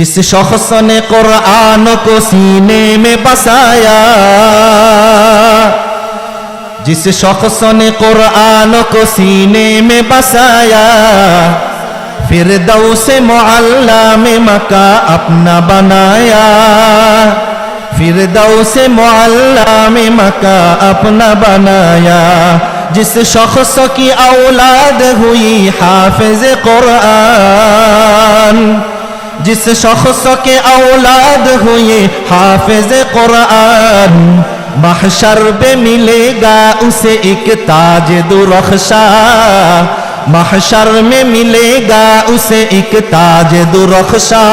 जिस शख्स ने कुरान को सीने में बसाया, जिस शख्स ने कुरान को सीने में बसाया, फिरदौस मुअल्ला में मका अपना बनाया, फिरदौस मुअल्ला में मका अपना बनाया। जिस शख्स की औलाद हुई हाफिज कुरान, जिस शख्स के औलाद हुए हाफिज कुरान, महशर पे मिलेगा उसे एक ताज दुरख्शा, महशर में मिलेगा उसे एक ताज दुरख्शा।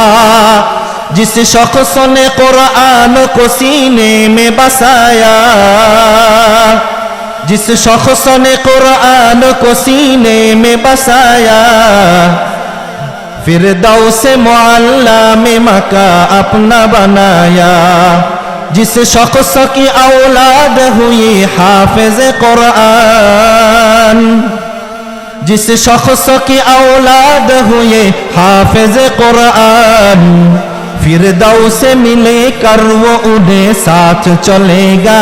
जिस शख्स ने कुरान को सीने में बसाया, जिस शख्स ने कुरान को सीने में बसाया, फिरदौस मुअल्ला में मका अपना बनाया। जिस शख्स की औलाद हुई हाफिज कुरान, जिस शख्स की औलाद हुए हाफिज कुरान, फिरदौस मिले कर वो उन्हें साथ चलेगा,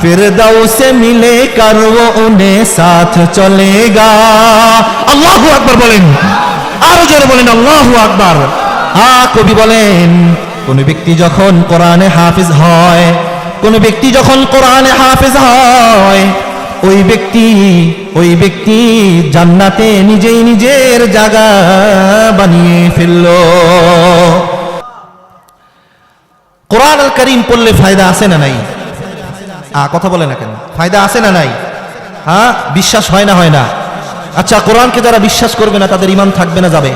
फिरदौस मिले कर वो उन्हें साथ चलेगा। अल्लाहु আকবার বলেন, আরো জোরে বলেন আল্লাহু আকবার। কবি বলেন, কোন ব্যক্তি যখন কোরআনে হাফিজ হয়, কোন ব্যক্তি যখন কোরআনে হাফিজ হয়, ওই ব্যক্তি জান্নাতে নিজেই নিজের জায়গা বানিয়ে ফেলল। কোরআন আল কারীম পড়লে ফায়দা আছে না নাই? কথা বলে না কেন? ফায়দা আছে না নাই? বিশ্বাস হয় না? হয় না? আচ্ছা, কোরআনকে যারা বিশ্বাস করবে না তাদের ঈমান থাকবে না যাবে?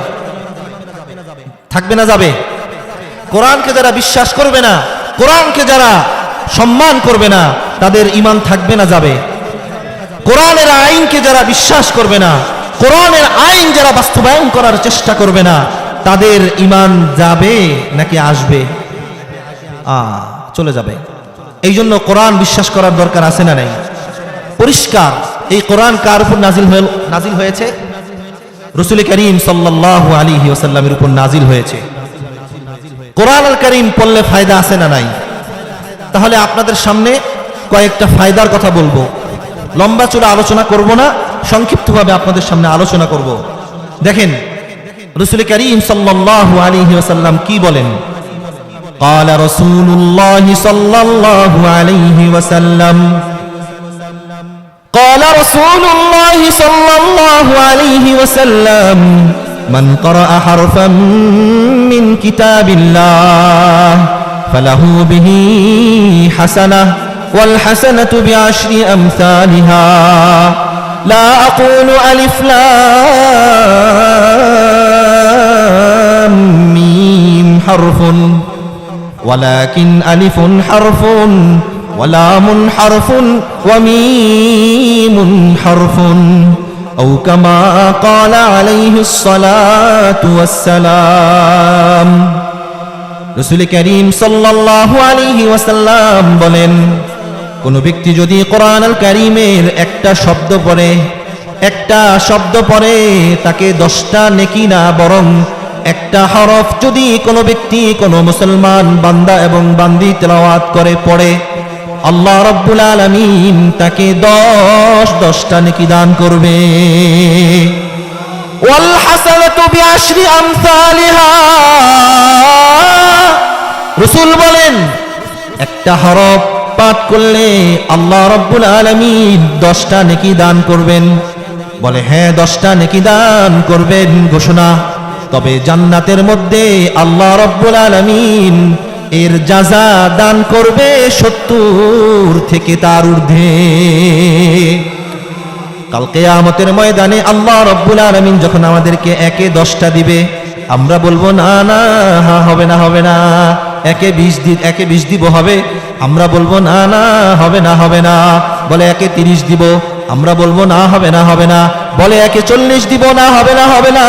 থাকবে না যাবে? কোরআনকে যারা বিশ্বাস করবে না, কোরআনকে যারা সম্মান করবে না, তাদের ঈমান থাকবে না যাবে? কোরআনের আইনকে যারা বিশ্বাস করবে না, কোরআনের আইন যারা বাস্তবায়ন করার চেষ্টা করবে না, তাদের ঈমান যাবে নাকি আসবে? চলে যাবে। এই জন্য কোরআন বিশ্বাস করার দরকার আছে না নাই? পরিষ্কার। এই কোরআন কার উপর নাজিল হয়েছে? রাসূল করিম সাল্লাল্লাহু আলাইহি ওয়াসাল্লামের উপর নাজিল হয়েছে। কোরআন আল কারীম পড়লে ফায়দা আছে না নাই? তাহলে আপনাদের সামনে কয়েকটা ফায়দার কথা বলবো। লম্বা চূড়া আলোচনা করব না, সংক্ষিপ্তভাবে আপনাদের সামনে আলোচনা করব। দেখেন রাসূল করিম সাল্লাল্লাহু আলাইহি ওয়াসাল্লাম কি বলেন। قال رسول الله صلى الله عليه وسلم، قال رسول الله صلى الله عليه وسلم، من قرأ حرفا من كتاب الله فله به حسنة والحسنة بعشر أمثالها، لا أقول ألف لام ميم حرف ولكن ألف حرف ولام حرف وميم حرف، أو كما قال عليه الصلاة والسلام। রাসূল করিম সাল্লাল্লাহু আলাইহি ওয়াসাল্লাম বলেন, কোন ব্যক্তি যদি কোরআন আল কারীমের একটা শব্দ পড়ে তাকে 10টা নেকি না, বরং একটা হরফ যদি কোনো ব্যক্তি, কোনো মুসলমান বান্দা এবং বান্দি তেলাওয়াত করে পড়ে, আল্লাহ রাব্বুল আলামিন তাকে 10টা নেকি দান করবে। ওয়াল হাসানাতু বিআশরি আমসালিহা, রাসূল বলেন একটা হরফ পাঠ করলে আল্লাহ রাব্বুল আলামিন 10টা নেকি দান করবেন। বলে হ্যাঁ, 10টা নেকি দান করবেন ঘোষণা। তবে জান্নাতের মধ্যে আল্লাহ রাব্বুল আলামিন এর জাযা দান করবে 70 থেকে তার ঊর্ধ্বে। কাল কিয়ামতের ময়দানে আল্লাহ রাব্বুল আলামিন যখন আমাদেরকে একে 10টা দিবে, আমরা বলবো না না, হবে না, হবে না। একে 20 দিব হবে, আমরা বলবো না না, হবে না, হবে না। বলে একে 30 দিব, আমরা বলবো না, হবে না, হবে না। বলে একে 40 দিব, না, হবে না, হবে না।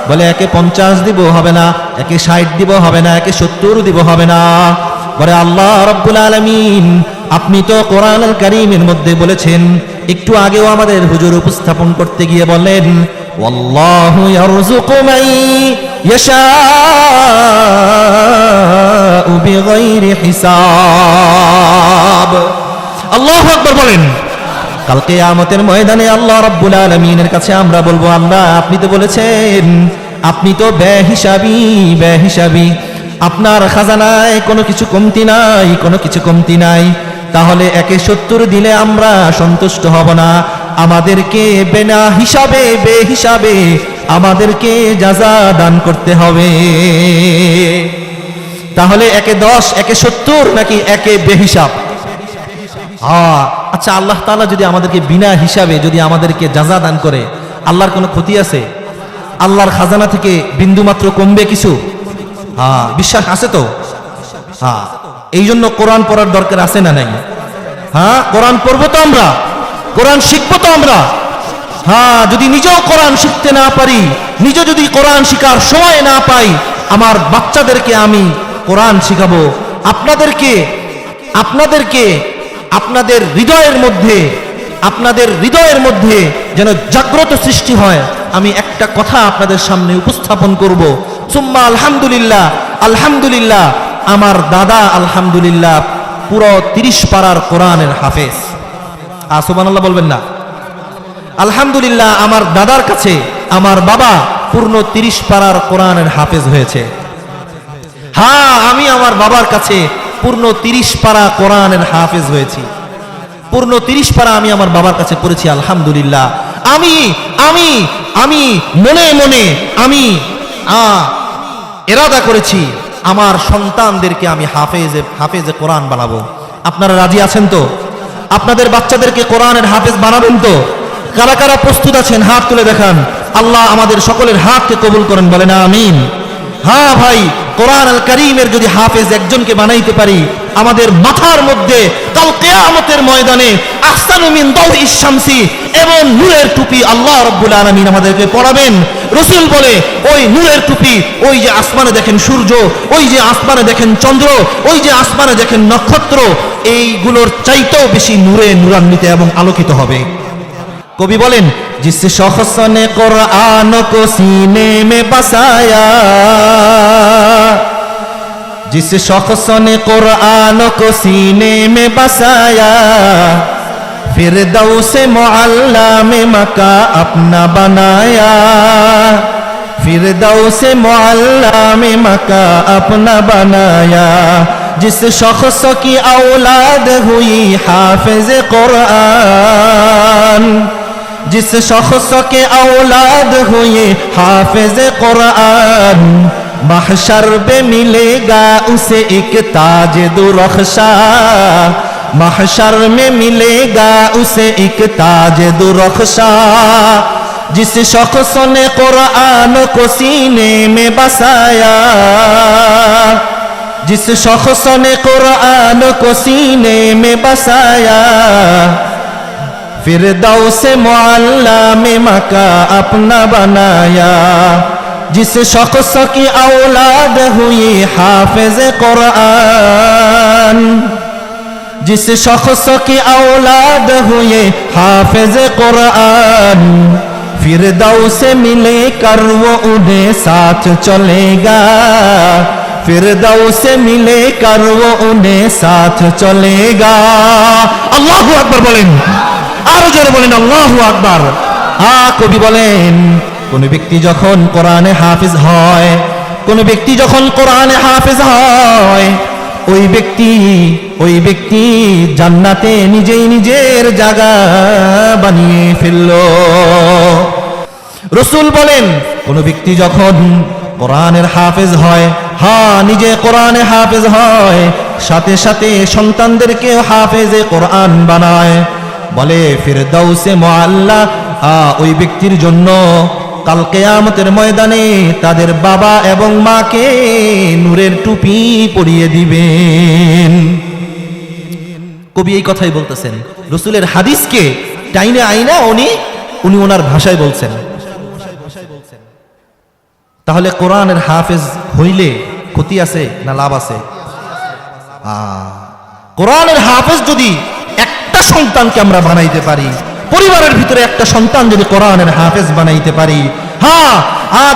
বলে একে 50 দিব, হবে না। একে 60 দিব, হবে না। একে 70 দিব, হবে না। বলে আল্লাহ রাব্বুল আলামিন, আপনি তো কোরআন আল কারীমের মধ্যে বলেছেন, একটু আগেও আমাদের হুজুর উপস্থাপন করতে গিয়ে বলেন, ওয়াল্লাহু ইয়ারযুকু মান ইয়াশাউ বিগাইরি হিসাব। আল্লাহু আকবার বলেন। কাল কিয়ামতের ময়দানে আল্লাহ রাব্বুল আলামিনের কাছে আমরা বলবো, আল্লাহ আপনি তো বলেছেন আপনি তো বেহিসাবি, আপনার খাজানায় কোনো কিছু কমতি নাই, কোনো কিছু কমতি নাই। তাহলে 170 দিলে আমরা সন্তুষ্ট হব না, আমাদেরকে বেহিসাবে আমাদেরকে জাযা দান করতে হবে। তাহলে 110 170 নাকি 1 বেহিসাব? আচ্ছা, আল্লাহ তাআলা যদি আমাদেরকে বিনা হিসাবে যদি আমাদেরকে জাযা দান করে, আল্লাহর কোনো ক্ষতি আছে? আল্লাহর খাজানা থেকে বিন্দু মাত্র কমবে কিছু? বিশ্বাস আছে তো? এই জন্য কোরআন পড়ার দরকার আছে না নাই? কোরআন পড়বো তো আমরা, কোরআন শিখবো তো আমরা। যদি নিজেও কোরআন শিখতে না পারি, নিজে যদি কোরআন শিখার সময় না পাই, আমার বাচ্চাদেরকে আমি কোরআন শিখাবো। আপনাদেরকে আপনাদের হৃদয়ের মধ্যে যেন জাগ্রত সৃষ্টি হয়, আমি একটা কথা আপনাদের সামনে উপস্থাপন করব। সুম্মা আলহামদুলিল্লাহ, আলহামদুলিল্লাহ, আমার দাদা আলহামদুলিল্লাহ পুরো 30 পারার কোরআনের হাফেজ। সুবহানাল্লাহ বলবেন না? আলহামদুলিল্লাহ, আমার দাদার কাছে আমার বাবা পূর্ণ 30 পারার কোরআনের হাফেজ হয়েছে। আমি আমার বাবার কাছে পূর্ণ 30 পারা কোরআনের হাফেজ হয়েছি। পূর্ণ 30 পারা আমি আমার বাবার কাছে পড়েছি আলহামদুলিল্লাহ। আমি মনে আমি ইরাদা করেছি আমার সন্তানদেরকে আমি হাফেজে কোরআন বানাবো। আপনারা রাজি আছেন তো? আপনাদের বাচ্চাদেরকে কোরআনের হাফেজ বানাবেন তো? কারা কারা প্রস্তুত আছেন হাত তুলে দেখান। আল্লাহ আমাদের সকলের হাতকে কবুল করেন, বলেন আমিন। ভাই, কোরআন আল কারীমের যদি হাফেজ একজনকে বানাইতে পারি, আমাদের মাথার মধ্যে কাল কিয়ামতের ময়দানে আহসানু মিন দাউইশ শামসি এবং নূরের টুপি আল্লাহ রাব্বুল আলামিন আমাদেরকে পরাবেন। রাসূল বলে, ওই নূরের টুপি, ওই যে আসমানে দেখেন সূর্য, ওই যে আসমানে দেখেন চন্দ্র, ওই যে আসমানে দেখেন নক্ষত্র, এইগুলোর চাইতেও বেশি নূরে নূরান্বিত এবং আলোকিত হবে। কবি বলেন, जिस शख्स ने कुरान को सीने में बसाया, जिस शख्स ने कुरान को सीने में बसाया, फिरदौस मुअल्ला में मका अपना बनाया, फिरदौस मुअल्ला में मका अपना बनाया। जिस शख्स की औलाद हुई हाफिज कुरान, जिस शख्स के औलाद हुए हाफिज कुरान, महशर पे मिलेगा उसे एक ताज दुरख्शा, महशर में मिलेगा उसे एक ताज दुरख्शा। जिस शख्स ने कुरान को सीने में बसाया, जिस शख्स ने कुरान को सीने में बसाया, फिरदौस मुअल्ला में मका अपना बनाया। जिस शख्स की औलाद हुई हाफिज कुरान, जिस शख्स की औलाद हुई हाफिज कुरान, फिरदौस मिले कर वो उन्हें साथ चलेगा, फिरदौस मिले कर वो उन्हें साथ चलेगा। अल्लाहु अकबर बोलें, আরো জোরে বলেন আল্লাহু আকবার। কবি বলেন, কোন ব্যক্তি যখন কোরআনে হাফেজ হয়, কোন ব্যক্তি যখন কোরআনে হাফেজ হয়, ওই ব্যক্তি জান্নাতে নিজেই নিজের জায়গা বানিয়ে ফেলল। রাসূল বলেন, কোন ব্যক্তি যখন কোরআনের হাফেজ হয়, নিজে কোরআনে হাফেজ হয়, সাথে সাথে সন্তানদেরকেও হাফেজে কোরআন বানায়। বলে ফিরদৌসে মুআল্লা, ওই ব্যক্তির জন্য কাল কিয়ামতের ময়দানে তাদের বাবা এবং মাকে নূরের টুপি পরিয়ে দিবেন। কবি এই কথাই বলতেছেন, রাসূলের হাদিসকে টাইনে আইনা উনি ওনার ভাষায় বলছেন। তাহলে কোরআনের হাফেজ হইলে ক্ষতি আছে না লাভ আছে? কোরআনের হাফেজ যদি একটা সন্তানকে আমরা বানাইতে পারি, পরিবারের ভিতরে একটা সন্তান যদি কোরআনের হাফেজ বানাইতে পারি, হ্যাঁ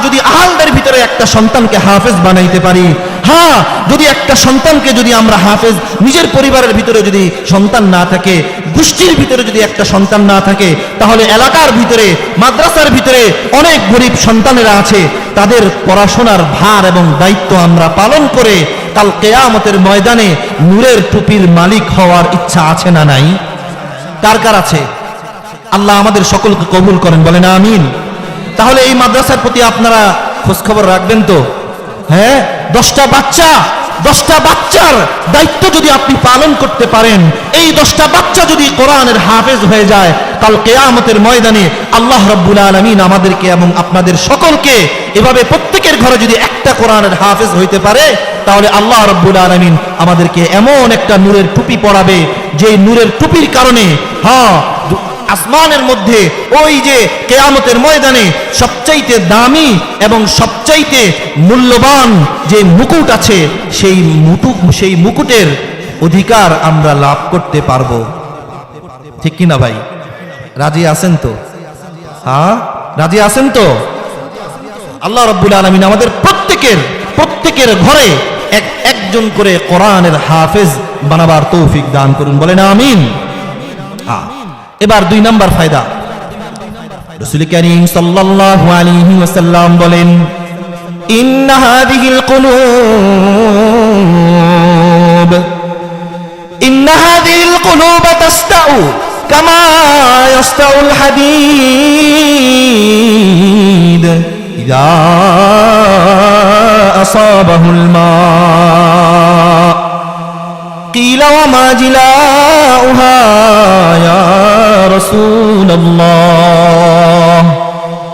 যদি আহলদের ভিতরে একটা সন্তানকে হাফেজ বানাইতে পারি, হ্যাঁ যদি একটা সন্তানকে যদি আমরা হাফেজ, নিজের পরিবারের ভিতরে যদি সন্তান না থাকে, গোষ্ঠীর ভিতরে যদি একটা সন্তান না থাকে, তাহলে এলাকার ভিতরে মাদ্রাসার ভিতরে অনেক গরিব সন্তানেরা আছে, তাদের পড়াশোনার ভার এবং দায়িত্ব আমরা পালন করে কাল কিয়ামতের ময়দানে নূরের টুপির মালিক হওয়ার ইচ্ছা আছে না নাই? কার কার আছে? আল্লাহ আমাদের সকলকে কবুল করেন, বলেন আমিন। তাহলে এই মাদ্রাসার প্রতি আপনারা খোঁজখবর রাখবেন তো? হ্যাঁ, 10টা বাচ্চার দায়িত্ব যদি আপনি পালন করতে পারেন, এই 10টা বাচ্চা যদি কোরআনের হাফেজ হয়ে যায়, কাল কিয়ামতের ময়দানে আল্লাহ রাব্বুল আলামিন আমাদেরকে এবং আপনাদের সকলকে এভাবে প্রত্যেকের ঘরে যদি একটা কোরআনের হাফেজ হইতে পারে, তাহলে আল্লাহ রাব্বুল আলামিন আমাদেরকে এমন একটা নূরের টুপি পরাবে, যে নূরের টুপির কারণে আসমানের মধ্যে ওই যে কিয়ামতের ময়দানে সবচাইতে দামি এবং সবচাইতে মূল্যবান যে মুকুট আছে, সেই মুকুটের অধিকার আমরা লাভ করতে পারবো। ঠিক কিনা ভাই? রাজি আছেন তো? হ্যাঁ, রাজি আছেন তো? আল্লাহ রাব্বুল আলামিন আমাদের প্রত্যেকের ঘরে একজন করে কোরআনের হাফেজ বানাবার তৌফিক দান করুন, বলেন আমিন। এবার 2 নাম্বার ফায়দা, রাসূল কারীম সাল্লাল্লাহু আলাইহি ওয়াসাল্লাম বলেন, ইন্না হাযিহিল কুলুব তাসতাউ কামা ইয়াসতাউল হাদীদ ইযা আসাবাহুল মা قيل وما جلاؤها يا رسول الله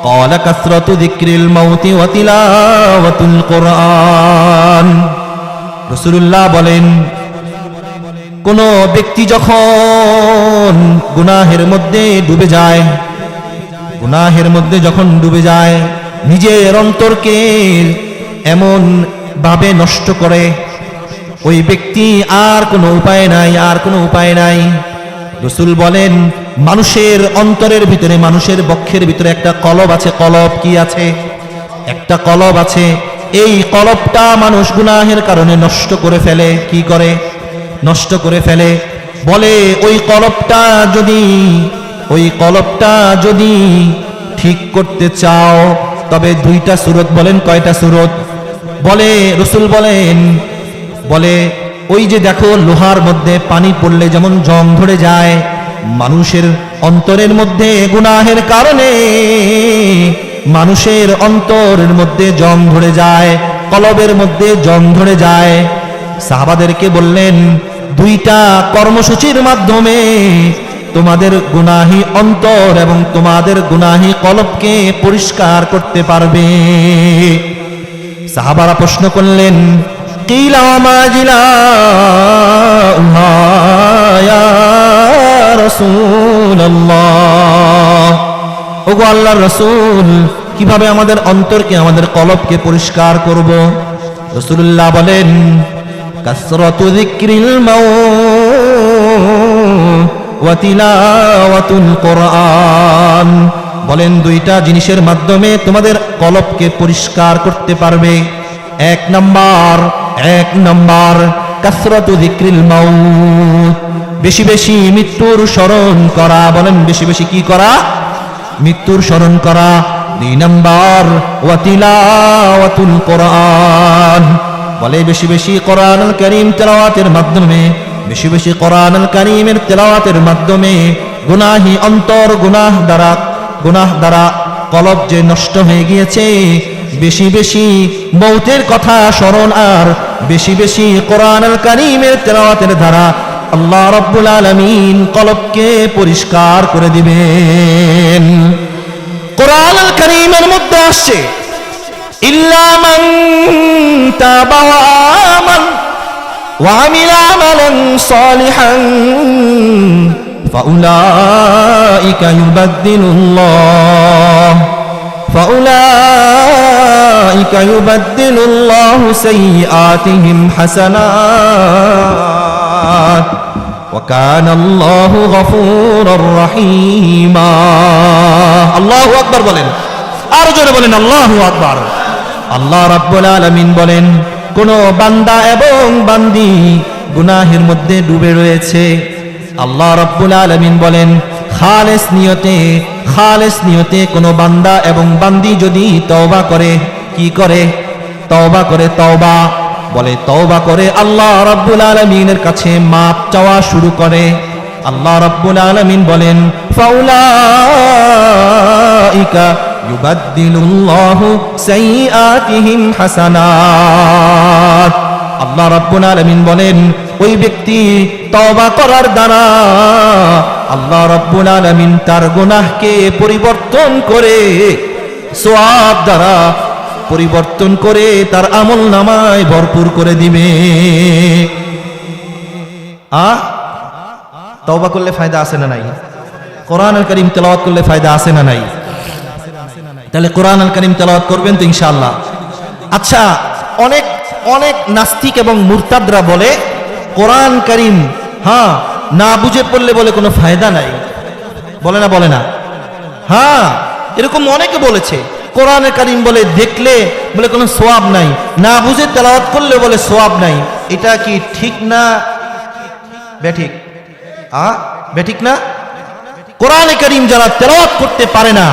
قال كثرة ذكر الموت وتلاوة القرآن রাসূলুল্লাহ বলেন, কোন ব্যক্তি যখন গুনাহের মধ্যে ডুবে যায়, নিজের অন্তরকে এমন ভাবে নষ্ট করে, ওই ব্যক্তি আর কোনো উপায় নাই। রাসূল বলেন, মানুষের অন্তরের ভিতরে, মানুষের বক্ষের ভিতরে একটা কলব আছে। কলব কি আছে? একটা কলব আছে। এই কলবটা মানুষ গুনাহের কারণে নষ্ট করে ফেলে। কি করে? নষ্ট করে ফেলে। বলে ওই কলবটা যদি ঠিক করতে চাও, তবে 2টা সূরত। বলেন কয়টা সূরত? বলে রাসূল বলে ওই যে দেখো, লোহার মধ্যে পানি পড়লে যেমন জং ধরে যায়, মানুষের অন্তরের মধ্যে গুনাহের কারণে মানুষের অন্তরের মধ্যে জং ধরে যায়, কলবের মধ্যে জং ধরে যায়। সাহাবাদেরকে বললেন, 2টা কর্মসূচির মাধ্যমে তোমাদের গুনাহি অন্তর এবং তোমাদের গুনাহি কলবকে পরিষ্কার করতে পারবে। সাহাবারা প্রশ্ন করলেন, قيل وما جلاؤها يا رسول الله ওগো আল্লাহর রাসূল, কিভাবে আমাদের অন্তরকে, আমাদের কলবকে পরিষ্কার করব? রাসূলুল্লাহ বলেন, কাসরাতু যিকরিল মাউত ওয়া তিলাওয়াতুল কুরআন। বলেন 2টা জিনিসের মাধ্যমে তোমাদের কলবকে পরিষ্কার করতে পারবে। এক নাম্বার কাসরাতু যিকরিল মাউত, বেশি বেশি মৃত্যুর স্মরণ করা। বলেন বেশি বেশি কি করা? মৃত্যুর স্মরণ করা। 2 নাম্বার ওয়া তিলাওয়াতুল কুরআন, বলে বেশি বেশি কোরআনুল কারীম তেলাওয়াতের মাধ্যমে, বেশি বেশি কোরআনুল কারীমের তেলাওয়াতের মাধ্যমে গুনাহি অন্তর, গুনাহ দ্বারা কলব যে নষ্ট হয়ে গিয়েছে, বেশি বেশি মৌতের কথা স্মরণ আর বেশি বেশি কোরআনুল কারীমের তেলাওয়াতের দ্বারা আল্লাহ রাব্বুল আলামিন কলবকে পরিষ্কার করে দিবেন। কোরআনুল কারীমের মধ্যে আসছে, ইল্লা মান তাবা ওয়া আমিলা আমালান সালিহান ফাউলাইকা ইউবাদদিলুল্লাহু সাইয়্যাতিহিম হাসানাত। ওয়া কানাল্লাহু গফুরুর রহিমা। আল্লাহু আকবার বলেন, আর জোরে বলেন আল্লাহু আকবার। আল্লাহ রাব্বুল আলামিন বলেন, কোন বান্দা এবং বান্দি গুনাহের মধ্যে ডুবে রয়েছে, আল্লাহ রাব্বুল আলামিন বলেন খালেস নিয়তে কোন বান্দা এবং বান্দি যদি তওবা করে, কি করে? তওবা করে, তওবা করে আল্লাহ রাব্বুল আলামিনের কাছে মাপ চাওয়া শুরু করে। আল্লাহ রাব্বুল আলামিন বলেন ফাউলাইকা ইউবাদদিলুল্লাহু সাইয়্যাতিহিম হাসানাত। আল্লাহ রাব্বুল আলামিন বলেন ওই ব্যক্তি তওবা করার দ্বারা আল্লাহ রাব্বুল আলামিন তার গুনাহকে পরিবর্তন করে সওয়াব দ্বারা পরিবর্তন করে তার আমলনামায় ভরপুর করে দিবে। তওবা করলে ফায়দা আছে না নাই? কোরআনুল কারীম তেলাওয়াত করলে ফায়দা আছে না নাই? তাহলে কোরআনুল কারীম তেলাওয়াত করবেন তো ইনশাআল্লাহ। আচ্ছা, অনেক নাস্তিক এবং মুরতাদরা বলে কোরআন কারীম না বুঝে পড়লে বলে কোনো ফায়দা নাই, বলে না? এরকম অনেকে বলেছে। কোরআন কারীম বলে দেখলে বলে কোনো সওয়াব নাই, না বুঝে তেলাওয়াত করলে বলে সওয়াব নাই। এটা কি ঠিক না বেঠিক? বেঠিক না? কোরআন কারীম যারা তেলাওয়াত করতে পারে না,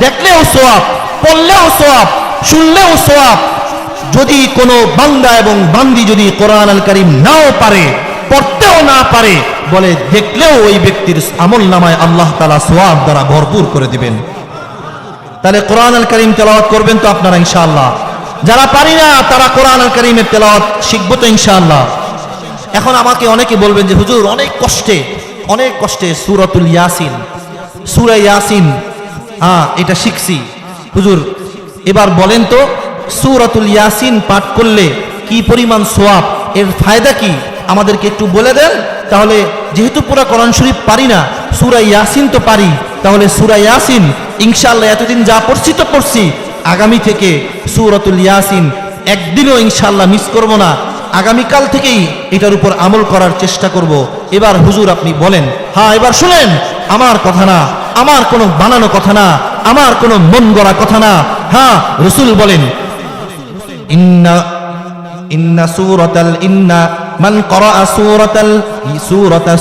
দেখলেও সওয়াব, পড়লেও সওয়াব, শুনলেও সওয়াব। যদি কোনো বান্দা এবং বান্দি যদি কোরআন আল কারীম নাও পারে, পড়তেও না পারে, বলে দেখলেও ওই ব্যক্তির আমলনামায় আল্লাহ তাআলা সওয়াব দ্বারা ভরপুর করে দিবেন। তাহলে কোরআন আল কারীম তেলাওয়াত করবেন তো আপনারা ইনশাআল্লাহ। যারা পারি না তারা কোরআন আল কারীমের তেলাওয়াত শিখবো তো ইনশাআল্লাহ। এখন আমাকে অনেকে বলবেন যে হুজুর অনেক কষ্টে সূরাতুল ইয়াসিন, সূরা ইয়াসিন এটা শিখছি হুজুর, এবার বলেন তো সূরাতুল ইয়াসিন পাঠ করলে কি পরিমাণ সওয়াব, এর ফায়দা কি আমাদেরকে একটু বলে দেন। তাহলে যেহেতু পুরো কোরআন শরীফ পারি না, সূরা ইয়াসিন তো পারি, তাহলে সূরা ইয়াসিন ইনশাআল্লাহ এতদিন যা পড়ছি তো পড়ছি, আগামী থেকে সূরাতুল ইয়াসিন একদিনও ইনশাআল্লাহ মিস করব না। আগামীকাল থেকেই এটার উপর আমল করার চেষ্টা করব। এবার হুজুর আপনি বলেন, এবার শুনেন, আমার কথা না, আমার কোনো বানানো কথা না, আমার কোনো মন গড়া কথা না। রাসূল বলেন মান ক্বারাআ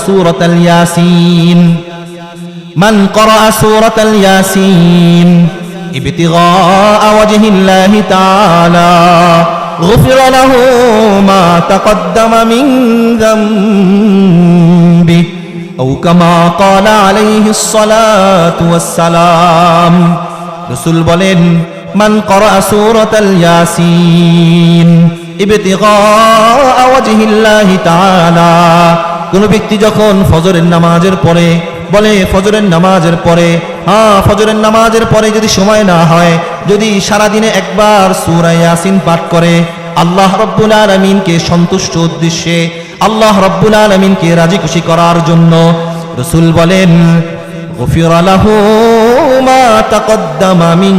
সূরাতাল ইয়াসিন, মান ক্বারাআ সূরাতাল ইয়াসিন ইবতিগাআ ওয়াজহিল্লাহি তাআলা গুফিরা লাহু মা তাকদ্দামা মিন যামবি আও কামা ক্বালা আলাইহিস সালাতু ওয়াস সালাম। রাসূল বলেন মান ক্বারাআ সূরাতাল ইয়াসিন ইবতিগাআ ওয়াজহিল্লাহি তাআলা, কোন ব্যক্তি যখন ফজরের নামাজের পরে বলে, ফজরের নামাজের পরে যদি সময় না হয়, যদি সারাদিনে একবার সূরা ইয়াসিন পাঠ করে, আল্লাহ রাব্বুল আলামিনকে সন্তুষ্ট উদ্দেশ্যে, আল্লাহ রাব্বুল আলামিনকে রাজি খুশি করার জন্য, রাসূল বলেন গুফিরা লাহু মা তাকদ্দামা মিন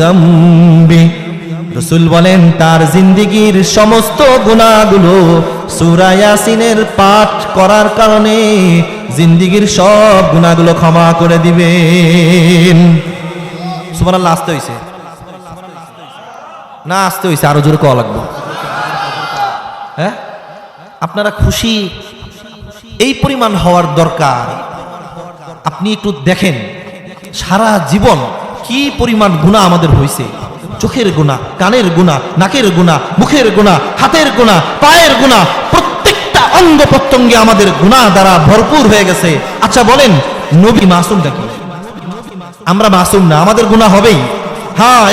যামবি। রাসূল বলেন তার জিন্দেগীর সমস্ত গুনাহগুলো সূরা ইয়াসিনের পাঠ করার কারণে জিন্দেগীর সব গুনাহগুলো ক্ষমা করে দিবেন। সুবহানাল্লাহ। আসতে হইছে না? আসতে হইছে, আরো জোরে কোয়া লাগবে। আপনারা খুশি এই পরিমাণ হওয়ার দরকার। আপনি একটু দেখেন সারা জীবন কি পরিমাণ গুনাহ আমাদের হইছে। চোখের গুনাহ, কানের গুনাহ, নাকের গুনাহ, মুখের গুনাহ, হাতের গুনাহ, পায়ের গুনাহ, প্রত্যেকটা অঙ্গ প্রত্যঙ্গে আমাদের গুনাহ দ্বারা ভরপুর হয়ে গেছে। আচ্ছা বলেন, নবী মাসুম নাকি? আমরা মাসুম না, আমাদের গুনাহ হবেই।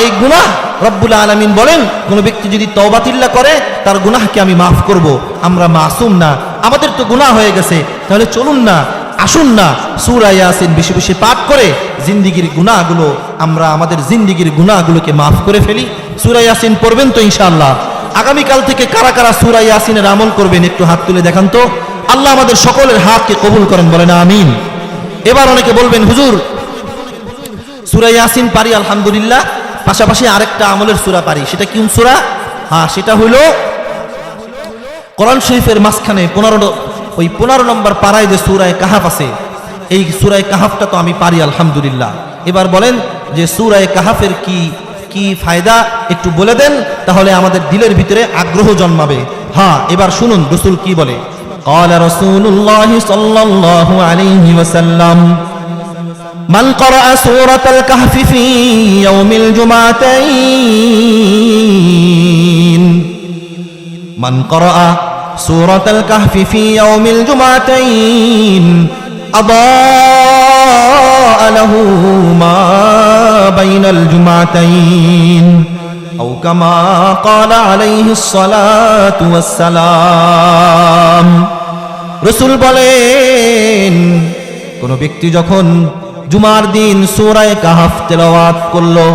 এই গুনাহ রব্বুল আলামিন বলেন কোন ব্যক্তি যদি তওবাতিল্লাহ করে তার গুনাহকে আমি মাফ করব। আমরা মাসুম না, আমাদের তো গুনাহ হয়ে গেছে। তাহলে চলুন না, আসুন না সূরা ইয়াসিন বেশি বেশি পাঠ করে জিন্দেগীর গুনাহগুলো, আমরা আমাদের জিন্দেগীর গুনাহগুলোকে মাফ করে ফেলি। সূরা ইয়াসিন পড়বেন তো ইনশাআল্লাহ। আগামীকাল থেকে কারা কারা সূরা ইয়াসিনের আমল করবেন একটু হাত তুলে দেখান তো। আল্লাহ আমাদের সকলের হাতকে কবুল করেন, বলেন আমিন। এবার অনেকে বলবেন হুজুর সূরা ইয়াসিন পারি আলহামদুলিল্লাহ, পাশাপাশি আরেকটা আমলের সূরা পারি, সেটা কোন সূরা? সেটা হলো কোরআন শরীফের মাঝখানে ওই 15 নম্বর পারায় যে সূরা কাহাফ আছে, এই সূরা কাহাফটা তো আমি পারি আলহামদুলিল্লাহ। এবার বলেন যে সূরা কাহাফের কি ফায়দা একটু বলে দেন, তাহলে আমাদের দিলের ভিতরে আগ্রহ জন্মাবে। হ্যাঁ, এবার শুনুন রাসূল কি বলে। قال رسول الله صلى الله عليه وسلم من قرأ سورة الكهف في يوم الجمعتين من قرأ سورة الكهف في يوم الجمعتين أضاء له ما بين الجمعتين أو كما قال عليه الصلاة والسلام رسول বলেন কোন ব্যক্তি যখন জুমার দিন সূরা কাহাফ তেলাওয়াত করলো,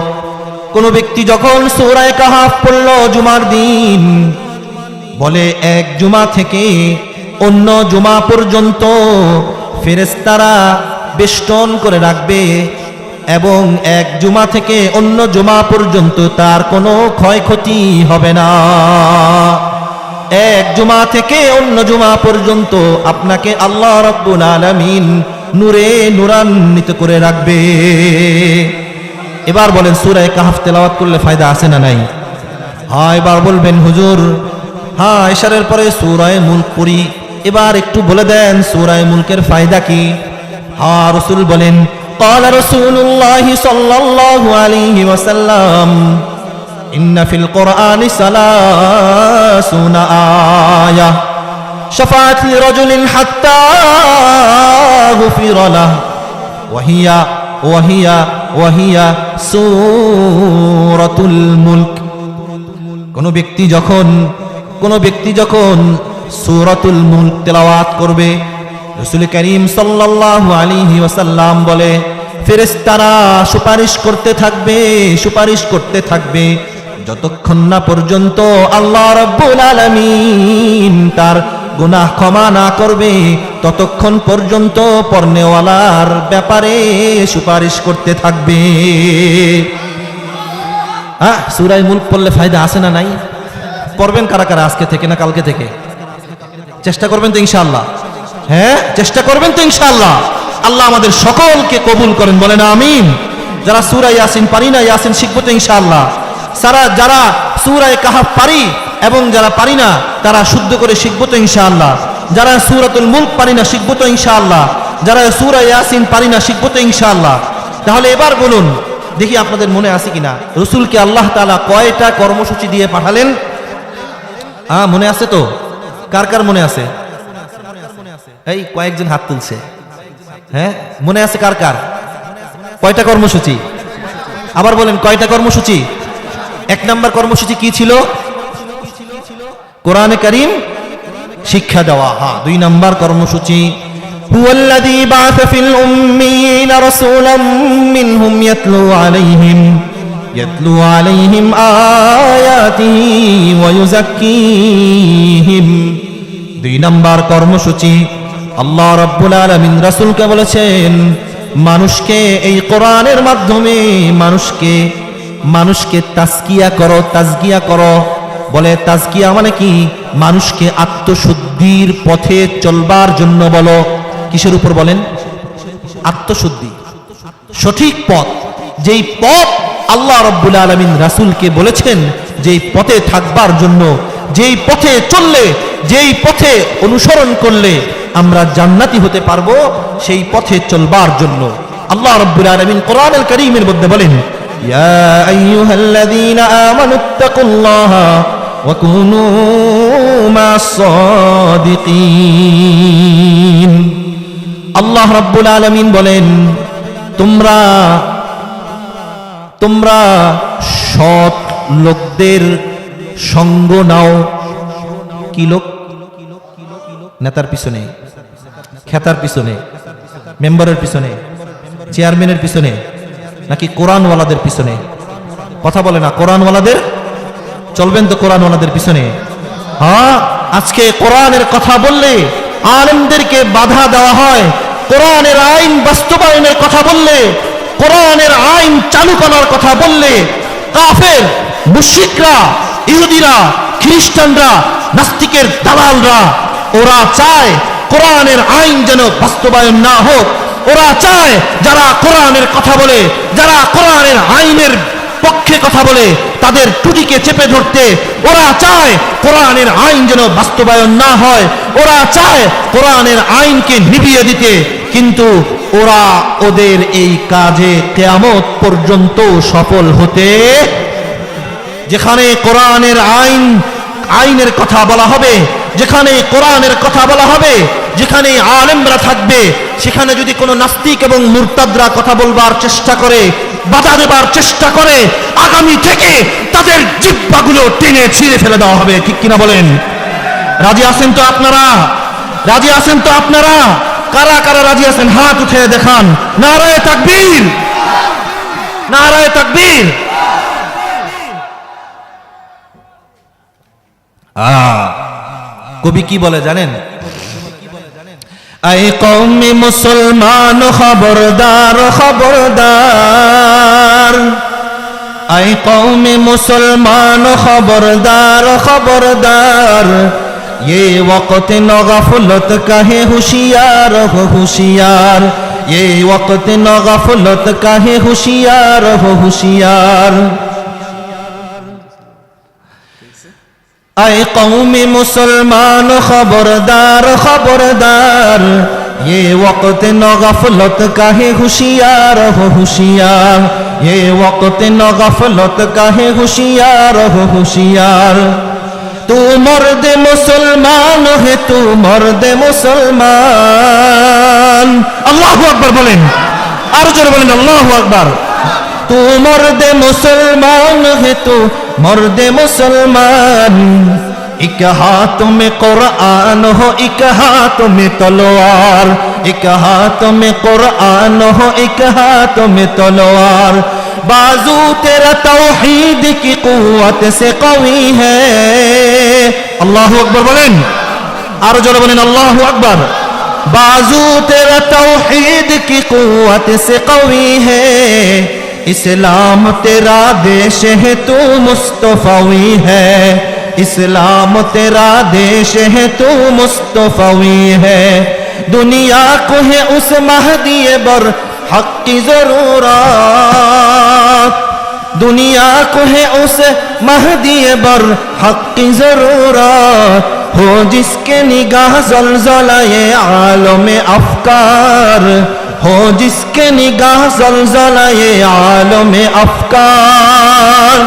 কোন ব্যক্তি যখন সূরা কাহাফ পড়লো জুমার দিন, বলে এক জুমা থেকে অন্য জুমা পর্যন্ত ফেরেশতারা বেষ্টন করে রাখবে এবং এক জুমা থেকে অন্য জুমা পর্যন্ত তার কোনো ক্ষয়ক্ষতি হবে না। এক জুমা থেকে অন্য জুমা পর্যন্ত আপনাকে আল্লাহ রাব্বুল আলামিন নূরে নূরান্বিত করে রাখবে। এবার বলেন সূরা কাহাফ তেলাওয়াত করলে ফায়দা আছে না নাই? হ্যাঁ, এবার বলবেন হুজুর হ্যাঁ ইশারের পরে সূরা মুলক পড়ি, এবার একটু বলে দেন সূরা মুলকের ফায়দা কি? হ্যাঁ, রাসূল বলেন قال رسول الله صلى الله عليه وسلم إن في القرآن 30 آية شفعت لرجل حتى غفر له وهي سورة الملك। কোন ব্যক্তি যখন সূরাতুল মুলক তেলাওয়াত করবে, রাসূল করিম সাল্লাল্লাহু আলাইহি ওয়াসাল্লাম বলে ফেরেশতারা সুপারিশ করতে থাকবে যতক্ষণ না পর্যন্ত আল্লাহ রাব্বুল আলামিন তার গুনাহ ক্ষমা না করবে, ততক্ষণ পর্যন্ত পর্নেওয়ালার ব্যাপারে সুপারিশ করতে থাকবে। সূরা মুলক পড়লে ফায়দা আছে না নাই? পড়বেন কারা কারা আজকে থেকে না কালকে থেকে? চেষ্টা করবেন তো ইনশাআল্লাহ? হ্যাঁ, চেষ্টা করবেন তো ইনশাআল্লাহ? আল্লাহ আমাদের সকলকে কবুল করেন, বলেন আমিন। যারা সূরা ইয়াসিন পারি না, ইয়াসিন শিখবো তো ইনশাআল্লাহ। যারা সূরা কাহাফ পারি এবং যারা পারি না তারা শুদ্ধ করে শিখবো তো ইনশাআল্লাহ। যারা সূরাতুল মুলক পারি না শিখবো তো ইনশাআল্লাহ। যারা সূরা ইয়াসিন পারি না শিখবো তো ইনশাআল্লাহ। তাহলে এবার বলুন দেখি আপনাদের মনে আছে কিনা, রাসূলকে আল্লাহ তাআলা কয়টা কর্মসূচি দিয়ে পাঠালেন? মনে আছে তো? কার কার মনে আছে? এই কয়েকজন হাত তুলছে। হ্যাঁ, মনে আছে কার কার? কয়টা কর্মসূচি? আবার বলেন কয়টা কর্মসূচি? 1 নম্বর কর্মসূচি কি ছিল? কোরআনে কারীম শিক্ষা দেওয়া। 2 নম্বর কর্মসূচি হুয়াল্লাযী বা'আসা ফিল উম্মিয়িনা রাসূলাম মিনহুম ইয়াতলু আলাইহিম আয়াতিহি ওয়া ইউযাক্কিহিম। 2 নম্বর কর্মসূচি আল্লাহ রাব্বুল আলামিন রাসূলকে বলেছেন মানুষকে এই কোরআনের মাধ্যমে মানুষকে তাজকিয়া করো। বলে তাজকিয়া মানে কি? মানুষকে আত্মশুদ্ধির পথে চলবার জন্য বলো। কিসের উপর বলেন? আত্মশুদ্ধি, সঠিক পথ, যেই পথ আল্লাহ রাব্বুল আলামিন রাসূলকে বলেছেন যেই পথে থাকবার জন্য, যেই পথে চললে, যেই পথে অনুসরণ করলে আমরা জান্নাতি হতে পারবো, সেই পথে চলবার জন্য আল্লাহ রাব্বুল আলামিন কোরআনুল কারীমের মধ্যে বলেন ইয়া আইয়ুহাল্লাযীনা আমানুত্তাকুল্লাহা ওয়া কুনু মা'আস সাদিকিন। আল্লাহ রাব্বুল আলামিন বলেন তোমরা সৎ লোকদের সঙ্গ নাও। কি লোক? নেতার পিছনে, খেতার পিছনে, মেম্বারের পিছনে, চেয়ারম্যানের পিছনে, নাকি কোরআনওয়ালাদের পিছনে? কথা বলে না। কোরআনওয়ালাদের চলবেন তো, কোরআনওয়ালাদের পিছনে। আজকে কোরআনের কথা বললে আলেমদেরকে বাধা দেওয়া হয়। কোরআনের আইন বাস্তবায়নের কথা বললে, কোরআনের আইন চালু করার কথা বললে কাফের, মুশরিকরা, ইহুদিরা, খ্রিস্টানরা, নাস্তিকের দালালরা ওরা চায় কোরআনের আইন যেন বাস্তবায়ন না হোক। ওরা চায় যারা কোরআনের কথা বলে, যারা কোরআনের আইনের পক্ষে কথা বলে, তাদের টুটিকে চেপে ধরতে। ওরা চায় কোরআনের আইন যেন বাস্তবায়ন না হয়, ওরা চায় কোরআনের আইনকে নিভিয়ে দিতে। কিন্তু ওরা ওদের এই কাজে কিয়ামত পর্যন্ত সফল হতে, যেখানে কোরআনের আইনের কথা বলা হবে, যেখানে কোরআনের কথা বলা হবে, যেখানে আলেমরা থাকবে, সেখানে যদি কোনো নাস্তিক এবং মুরতাদরা কথা বলবার চেষ্টা করে, বাধা দেবার চেষ্টা করে, আগামী থেকে তাদের জিহ্বাগুলো টেনে ছিঁড়ে ফেলে দেওয়া হবে। ঠিক কিনা বলেন? রাজি আছেন তো আপনারা? রাজি আছেন তো আপনারা? কারা কারা রাজি আছেন হাত উঠে দেখান। নারায়ে তাকবীর, নারায়ে তাকবীর। কবি কি বলে জানেন? আয়ে কওমে মুসলমান খবরদার খবরদার, আয়ে কওমে মুসলমান খবরদার খবরদার, ये वक्त न गफलत का है होशियार हो होशियार, ये वक्त न गफलत का है होशियार हो होशियार। आए कौम मुसलमान खबरदार खबरदार, ये वक्त न गफलत का है होशियार हो होशियार, ये वक्त न गफलत का है होशियार हो होशियार। तू मर्द मुसलमान है, तू मर्द मुसलमान। अल्लाहु अकबर बोलें, और जोर बोलें अल्लाहु अकबर। तू मर्द मुसलमान है, तू मर्द मुसलमान। एक हाथ में कुरान हो, एक हाथ में तलवार, एक हाथ में कुरान हो, एक हाथ में तलवार। बाजू तेरा तौहीद की कुव्वत से कवी है। अल्लाहु अकबर बोलें, और जोर बोलें अल्लाहु अकबर। बाजू तेरा तौहीद की कुव्वत से कवी है, इस्लाम तेरा देश है, तू मुस्तफवी है, इस्लाम तेरा देश है, तू मुस्तफवी है। दुनिया को है उस महदी बर हक की जरूरत, दुनिया को है उस महदी बर हक की जरूरत। हो जिसके निगाह ज़लज़ला-ए आलम-ए अफ़कार, हो जिसके निगाह ज़लज़ला-ए आलम-ए अफ़कार।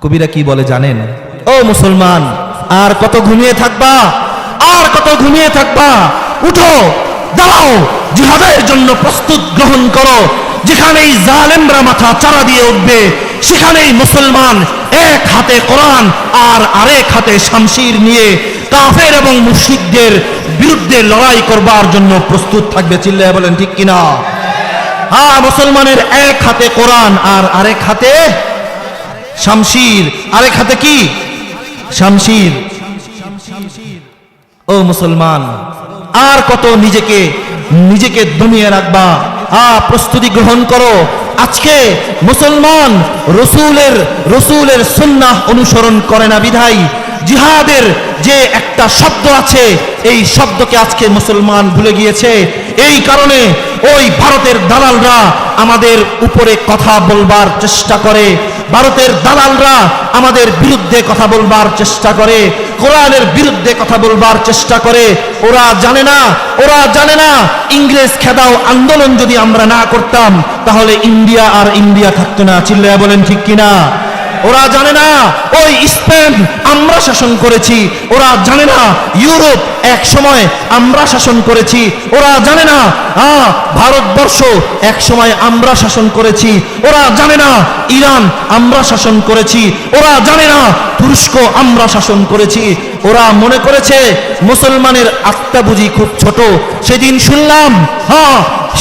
কবিরা কি বলে জানেন? ও মুসলমান, আর কত ঘুমিয়ে থাকবা? আর কত ঘুমিয়ে থাকবা? উঠো, দাঁড়াও, জিহাদের জন্য প্রস্তুত গ্রহণ করো। যেখানেই জালেমরা মাথা চারা দিয়ে উঠবে, সেখানেই মুসলমান এক হাতে কোরআন আর আরেক হাতে শামশির নিয়ে কাফের এবং মুশরিকদের বিরুদ্ধে লড়াই করবার জন্য প্রস্তুত থাকবে। চিল্লায়া বলেন ঠিক কিনা? হ্যাঁ, মুসলমানের এক হাতে কোরআন আর আরেক হাতে শামশির। আরেক হাতে কি? শামশির। ও মুসলমান, আর কত নিজেকে দমিয়ে রাখবা? প্রস্তুতি গ্রহণ করো। আজকে মুসলমান রসুলের সুন্নাহ অনুসরণ করে না বিধায় জিহাদের যে একটা শব্দ আছে, এই শব্দকে আজকে মুসলমান ভুলে গিয়েছে। এই কারণে ওই ভারতের দালালরা আমাদের উপরে কথা বলবার চেষ্টা করে, ভারতের দালালরা আমাদের বিরুদ্ধে কথা বলবার চেষ্টা করে, কোরআনের বিরুদ্ধে কথা বলবার চেষ্টা করে। ওরা জানে না ইংরেজ খেদাও আন্দোলন যদি আমরা না করতাম তাহলে ইন্ডিয়া আর ইন্ডিয়া থাকতো না। চিল্লায়া বলেন ঠিক কিনা? ওরা জানে না ওই স্পেন আমরা শাসন করেছি, ওরা জানে না ইউরোপ এক সময় আমরা শাসন করেছি, ওরা জানে না ভারতবর্ষ এক সময় আমরা শাসন করেছি, ওরা জানে না ইরান আমরা শাসন করেছি, ওরা জানে না তুরস্ক আমরা শাসন করেছি। ওরা মনে করেছে মুসলমানের আত্মা বুঝি খুব ছোট। সেদিন শুনলাম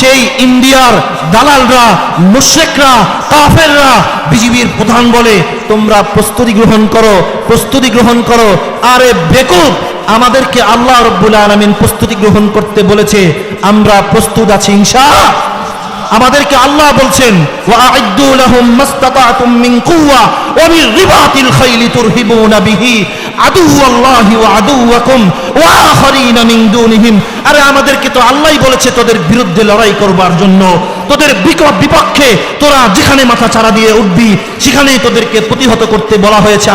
সেই ইন্ডিয়ার দালালরা, মুশরিকরা, কাফেররা বিজিবির প্রধান বলে তোমরা প্রস্তুতি গ্রহণ করো। আরে বেকুব, আমাদেরকে আল্লাহ রাব্বুল আলামিন প্রস্তুতি গ্রহণ করতে বলেছে, আমরা প্রস্তুত আছি ইনশাআল্লাহ। আমাদেরকে আল্লাহ বলছেন ওয়া'আইদ্দু লাহুম মাসতাতা'তুম মিন কুওয়া ওয়া মির রিবাতিল খাইলি তুরহিবুনা বিহি আদুওয়াল্লাহি ওয়া আদুওয়াকুম ওয়া আখারিনা মিন দুনিহিম। আরে আমাদেরকে তো আল্লাহই বলেছে তোদের বিরুদ্ধে লড়াই করবার জন্য, তোদের বিপক্ষে তোরা যেখানে মাথা চাড়া দিয়ে উঠবি সেখানেই তোদেরকে প্রতিহত করতে বলা হয়েছে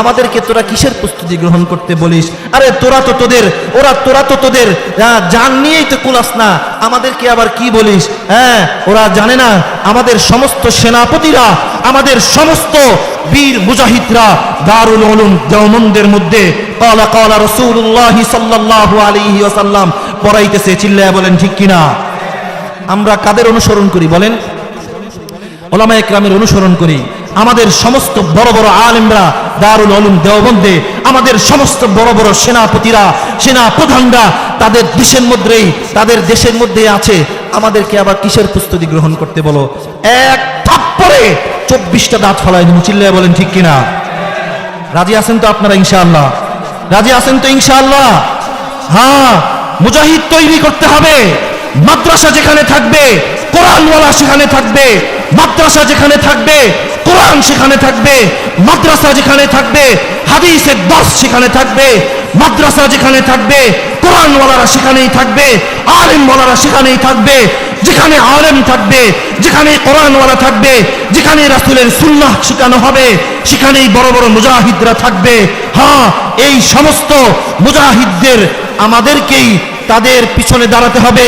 আমাদেরকে তোরা কিসের প্রস্তুতি গ্রহণ করতে বলিস? আরে তোরা তো তোদের জান নিয়েই তো কুলাস না, আমাদেরকে আবার কি বলিস? হ্যাঁ, ওরা জানে না আমাদের সমস্ত সেনাপতিরা, আমাদের সমস্ত বীর মুজাহিদরা দারুল উলুম দেওবন্দের মধ্যে ক্বালা রাসূলুল্লাহ সাল্লাল্লাহু আলাইহি ওয়াসাল্লাম পড়াইতেছে। চিল্লায়া বলেন ঠিক কিনা? আমরা কাদের অনুসরণ করি বলেন? উলামায়ে কেরামের অনুসরণ করি। আমাদের সমস্ত বড় বড় আলেমরা দারুল উলুম দেওবন্দে, আমাদের সমস্ত বড় বড় সেনাপতিরা, সেনা প্রধানরা তাদের দেশের মধ্যেই আছে। আমাদেরকে আবার কিসের প্রস্তুতি গ্রহণ করতে বলো? এক থাপ্পড়ে 24টা দাঁত ফলায় দিন। চিল্লায়া বলেন ঠিক কিনা? রাজি আছেন তো আপনারা? ইনশাআল্লাহ রাজি আছেন তো? ইনশাআল্লাহ। হ্যাঁ, মুজাহিদ তৈরি করতে হবে। মাদ্রাসা যেখানে থাকবে কোরআনওয়ালা সেখানে থাকবে, মাদ্রাসা যেখানে থাকবে কোরআন সেখানে থাকবে, মাদ্রাসা যেখানে থাকবে হাদিসের দর্স সেখানে থাকবে, মাদ্রাসা যেখানে থাকবে কোরআনওয়ালারা সেখানেই থাকবে, আলেমওয়ালারা সেখানেই থাকবে। যেখানে আলেম থাকবে, যেখানে কোরআনওয়ালা থাকবে, যেখানে রাসূলের সুন্নাহ শেখানো হবে সেখানেই বড় বড় মুজাহিদরা থাকবে। হ্যাঁ, এই সমস্ত মুজাহিদদের আমাদেরকেই তাদের পিছনে দাঁড়াতে হবে,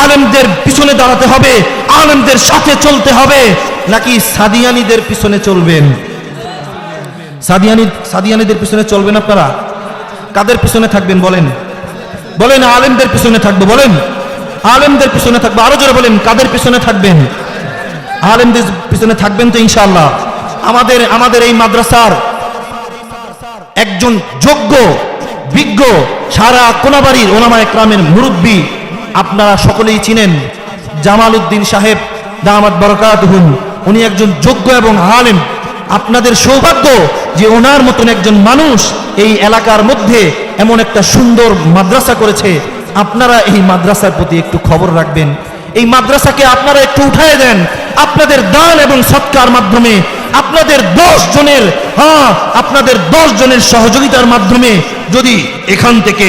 আলেমদের পিছনে দাঁড়াতে হবে, আলেমদের সাথে চলতে হবে। নাকি সাদিয়ানীদের পিছনে চলবেন? সাদিয়ানীদের পিছনে চলবেন আপনারা? কাদের পিছনে থাকবেন বলেন? বলেন আলেমদের পিছনে থাকবো। বলেন আলেমদের পিছনে থাকবো। আরো জোরে বলেন কাদের পিছনে থাকবেন? আলেমদের পিছনে থাকবেন তো ইনশাআল্লাহ। আমাদের এই মাদ্রাসার একজন যোগ্য বিজ্ঞ সারা কোনাবাড়ির ওলামায়ে কেরামের মুরব্বী আপনারা সকলেই চিনেন, জামাল উদ্দিন সাহেব দামাত বারাকাতুহুম। উনি একজন যোগ্য এবং আলেম। আপনাদের সৌভাগ্য যে ওনার মতন একজন মানুষ এই এলাকার মধ্যে এমন একটা সুন্দর মাদ্রাসা করেছে। আপনারা এই মাদ্রাসার প্রতি একটু খবর রাখবেন। এই মাদ্রাসাকে আপনারা একটু উঠায় দেন আপনাদের দান এবং সৎকার মাধ্যমে, আপনাদের 10 জনের সহযোগিতার মাধ্যমে। যদি এখান থেকে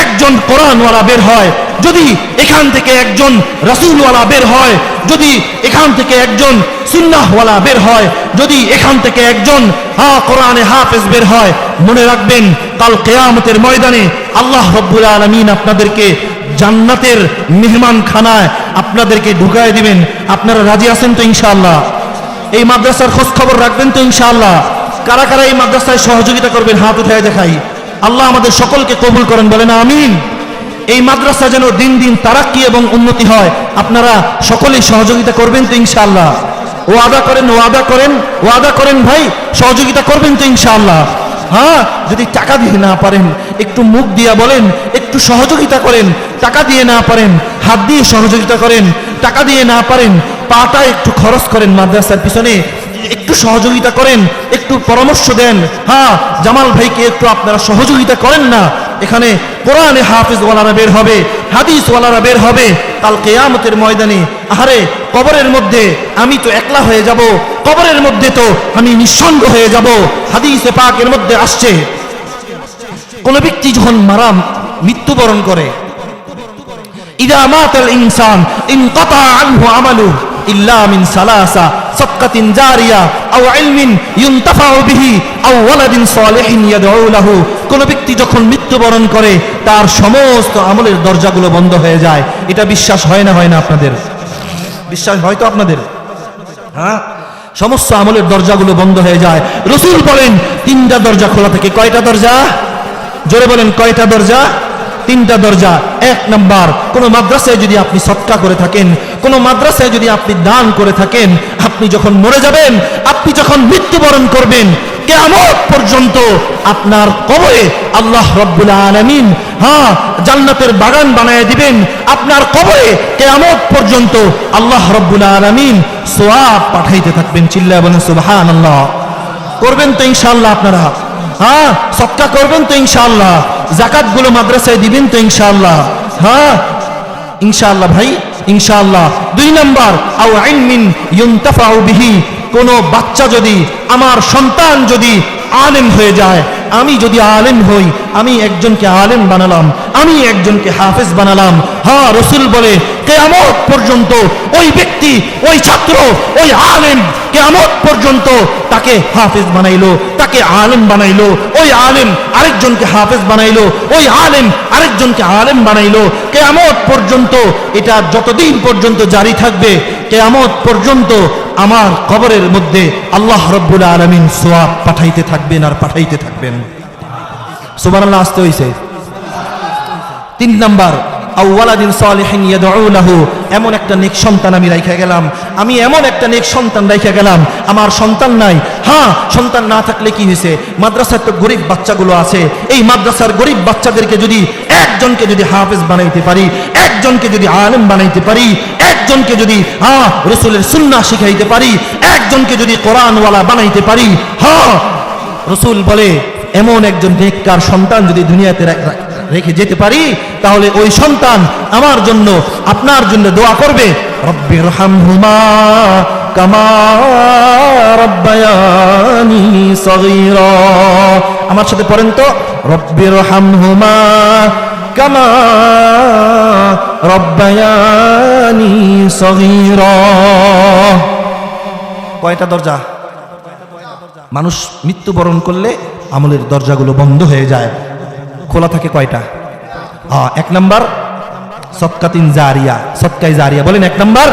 একজন কোরআনওয়ালা বের হয়, যদি এখান থেকে একজন রাসূলওয়ালা বের হয়, যদি এখান থেকে একজন সুন্নাহওয়ালা বের হয়, যদি এখান থেকে একজন কোরআনে হাফেজ বের হয়, মনে রাখবেন কাল কিয়ামতের ময়দানে আল্লাহ রাব্বুল আলামিন আপনাদেরকে জান্নাতের মেহমানখানায় আপনাদেরকে ঢুকায় দিবেন। আপনারা রাজি আছেন তো ইনশাআল্লাহ? এই মাদ্রাসার খোঁজ খবর রাখবেন তো ইনশাআল্লাহ? কারা কারা এই মাদ্রাসায় সহযোগিতা করবেন হাত উঠায় দেখাই। আল্লাহ আমাদের সকলকে কবুল করেন, বলেন আমিন। এই মাদ্রাসা যেন দিন দিন তারাক্কি এবং উন্নতি হয়, আপনারা সকলেই সহযোগিতা করবেন তো ইনশাআল্লাহ? ওয়াদা করেন ভাই, সহযোগিতা করবেন তো ইনশাআল্লাহ? হ্যাঁ, যদি টাকা দিয়ে না পারেন একটু মুখ দিয়া বলেন একটু সহযোগিতা করেন। টাকা দিয়ে না পারেন হাত দিয়ে সহযোগিতা করেন। টাকা দিয়ে না পারেন পাটা একটু খরচ করেন, মাদ্রাসার পিছনে একটু সহযোগিতা করেন, একটু পরামর্শ দেন। হ্যাঁ, জামাল ভাইকে একটু আপনারা সহযোগিতা করেন না। এখানে কোরআনে হাফেজওয়ালারা বের হবে, হাদিসওয়ালারা বের হবে কাল কিয়ামতের ময়দানে। আহারে, কবরের মধ্যে আমি তো একলা হয়ে যাব, কবরের মধ্যে তো আমি নিঃসঙ্গ হয়ে যাব। হাদিসে পাকের মধ্যে আসছে কোন ব্যক্তি যখন মৃত্যুবরণ করে, ইযা মাতাল ইনসান ইনকাতা আনহু আমালু ইল্লা মিন সালাসা সাদকাতিন জারিয়া আও ইলমিন ইউনতাফাউ বিহি আও ওয়ালাদিন সালিহিন ইয়াদউ লাহু। কোন ব্যক্তি যখন মৃত্যুবরণ করে তার সমস্ত আমলের দরজাগুলো বন্ধ হয়ে যায়। এটা বিশ্বাস হয় না আপনাদের? বিশ্বাস হয় তো আপনাদের? হ্যাঁ, সমস্ত আমলের দরজাগুলো বন্ধ হয়ে যায়। রাসূল বলেন 3টা দরজা খোলা থাকে। কয়টা দরজা? জোরে বলেন কয়টা দরজা? 3টা দরজা। 1 নাম্বার, কোন মাদ্রাসায় যদি আপনি সদকা করে থাকেন, কোন মাদ্রাসায় যদি আপনি দান করে থাকেন, আপনি যখন মরে যাবেন, আপনি যখন মৃত্যুবরণ করবেন, কিয়ামত পর্যন্ত আপনার কবরে আল্লাহ রাব্বুল আলামিন জান্নাতের বাগান বানায় দিবেন। আপনার কবরে কিয়ামত পর্যন্ত আল্লাহ রাব্বুল আলামিন সওয়াব পাঠাইতে থাকবেন। চিল্লায়া বলেন সুবহানাল্লাহ। করবেন তো ইনশাআল্লাহ আপনারা? হ্যাঁ, সদকা করবেন তো ইনশাআল্লাহ? যাকাত গুলো মাদ্রাসায় দিবেন তো ইনশাআল্লাহ? হ্যাঁ ইনশাআল্লাহ ভাই। ইনশাআল্লাহ। 2 নাম্বার আও ইলমিন ইউনতাফাউ বিহি, কোন বাচ্চা যদি, আমার সন্তান যদি আলেম হয়ে যায়, আমি যদি আলেম হই, আমি একজনকে আলেম বানালাম, আমি একজনকে হাফেজ বানালাম। হ্যাঁ, রাসূল বলে কিয়ামত পর্যন্ত ওই ব্যক্তি, ওই ছাত্র, ওই আলেম কিয়ামত পর্যন্ত তাকে হাফেজ বানাইলো, তাকে আলেম বানাইলো, ওই আলেম আরেকজনকে হাফেজ বানাইলো, ওই আলেম আরেকজনকে আলেম বানাইলো। কিয়ামত পর্যন্ত এটা যতদিন পর্যন্ত জারি থাকবে, কিয়ামত পর্যন্ত আমার কবরের মধ্যে আল্লাহ রাব্বুল আলামিন সওয়াব পাঠাইতে থাকবেন আর পাঠাইতে থাকবেন। সুবহানাল্লাহ আসতে হইছে। 3 নাম্বার আওয়ালাদিন সালিহিন ইয়াদউ লাহু, এমন একটা নেক সন্তান আমি রাইখা গেলাম, আমি এমন একটা নেক সন্তান রাইখা গেলাম। আমার সন্তান নাই, হ্যাঁ সন্তান না থাকলে কি হয়েছে, মাদ্রাসায় তো গরিব বাচ্চাগুলো আছে, এই মাদ্রাসার গরিব বাচ্চাদেরকে যদি একজনকে যদি হাফেজ বানাইতে পারি, একজনকে যদি আলেম বানাইতে পারি, একজনকে যদি রাসূলের সুন্নাহ শিখাইতে পারি, একজনকে যদি কোরআনওয়ালা বানাইতে পারি, হ্যাঁ রাসূল বলে এমন একজন নেককার সন্তান যদি দুনিয়াতে রেখে যেতে পারি, তাহলে ওই সন্তান আমার জন্য, আপনার জন্য দোয়া করবে, রব্বিরহামহুমা কামা রাব্বায়ানি সগীরা। আমার সাথে পড়েন তো, রব্বিরহামহুমা কামা রাব্বায়ানি সগীরা। কয়টা দরজা? মানুষ মৃত্যুবরণ করলে আমলের দরজাগুলো বন্ধ হয়ে যায়, খোলা থাকে কয়টা? 1 নাম্বার সদকাতিন জারিয়া, সদকায়ে জারিয়া। বলেন 1 নাম্বার।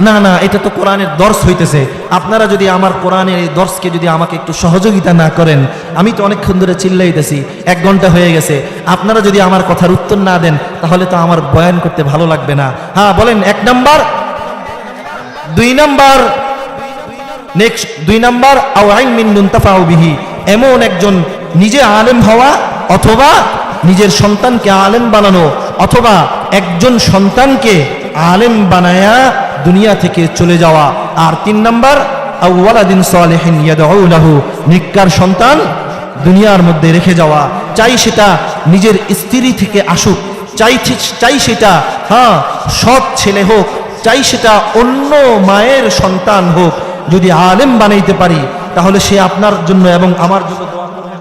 না না, এটা তো কোরআনের দর্স হইতেছে। আপনারা যদি আমার কোরআনের এই দর্সকে যদি আমাকে একটু সহযোগিতা না করেন, আমি তো অনেকক্ষণ ধরে চিল্লাইতেছি, 1 ঘন্টা হয়ে গেছে, আপনারা যদি আমার কথার উত্তর না দেন, তাহলে তো আমার বয়ান করতে ভালো লাগবে না। হ্যাঁ বলেন 1 নাম্বার। 2 নাম্বার, নেক্সট 2 নাম্বার আও ইলমিন ইউনতাফাউ বিহি, এমন একজন নিজে আলেম হওয়া, অথবা নিজের সন্তানকে আলেম বানানো, অথবা একজন সন্তানকে আলেম বানায়া দুনিয়া থেকে চলে যাওয়া। আর 3 নাম্বার আওয়ালাদিন সালিহিন ইয়াদউ লাহু, নেককার সন্তান দুনিয়ার মধ্যে রেখে যাওয়া, চাই সেটা নিজের স্ত্রী থেকে আসুক, চাই সেটা সৎ ছেলে হোক, চাই সেটা অন্য মায়ের সন্তান হোক, যদি আলেম বানাইতে পারি, তাহলে সে আপনার জন্য এবং আমার জন্য দোয়া করবে।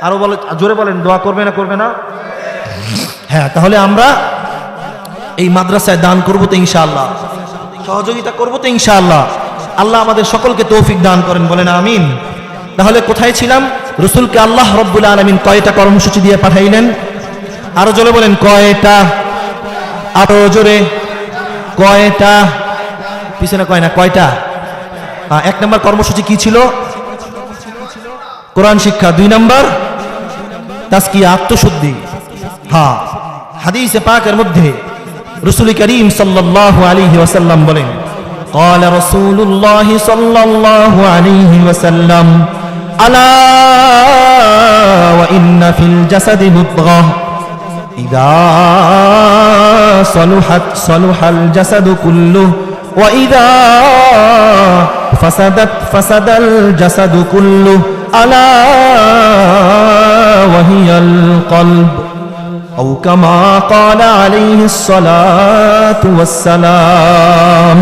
আরো বলে, জোরে বলেন, দোয়া করবে না করবে না? হ্যাঁ, তাহলে আমরা এই মাদ্রাসায় দান করবো তো ইনশাআল্লাহ, সহযোগিতা করবো তো ইনশাআল্লাহ। আল্লাহ আমাদের সকলকে তৌফিক দান করেন, বলেন আমিন। তাহলে কোথায় ছিলাম? রাসূলকে আল্লাহ রাব্বুল আলামিন কয়টা কর্মসূচি দিয়ে পাঠাইলেন? আরো জোরে বলেন, কয়টা? আরো জোরে, কয়টা? পিছনে কয় না, কয়টা? 1 নাম্বার কর্মসূচি কি ছিল? কোরআন শিক্ষা। 2 নাম্বার তাজকিয়া, আত্মশুদ্ধি। হ্যাঁ, হাদিসে পাকের মধ্যে রাসূল করিম সাল্লাল্লাহু আলাইহি ওয়াসাল্লাম বলেন, قال رسول الله صلى الله عليه وسلم ألا وإن في الجسد مضغة إذا صلحت صلح الجسد كله وإذا فسدت فسد الجسد كله ألا وهي القلب أو كما قال عليه الصلاة والسلام।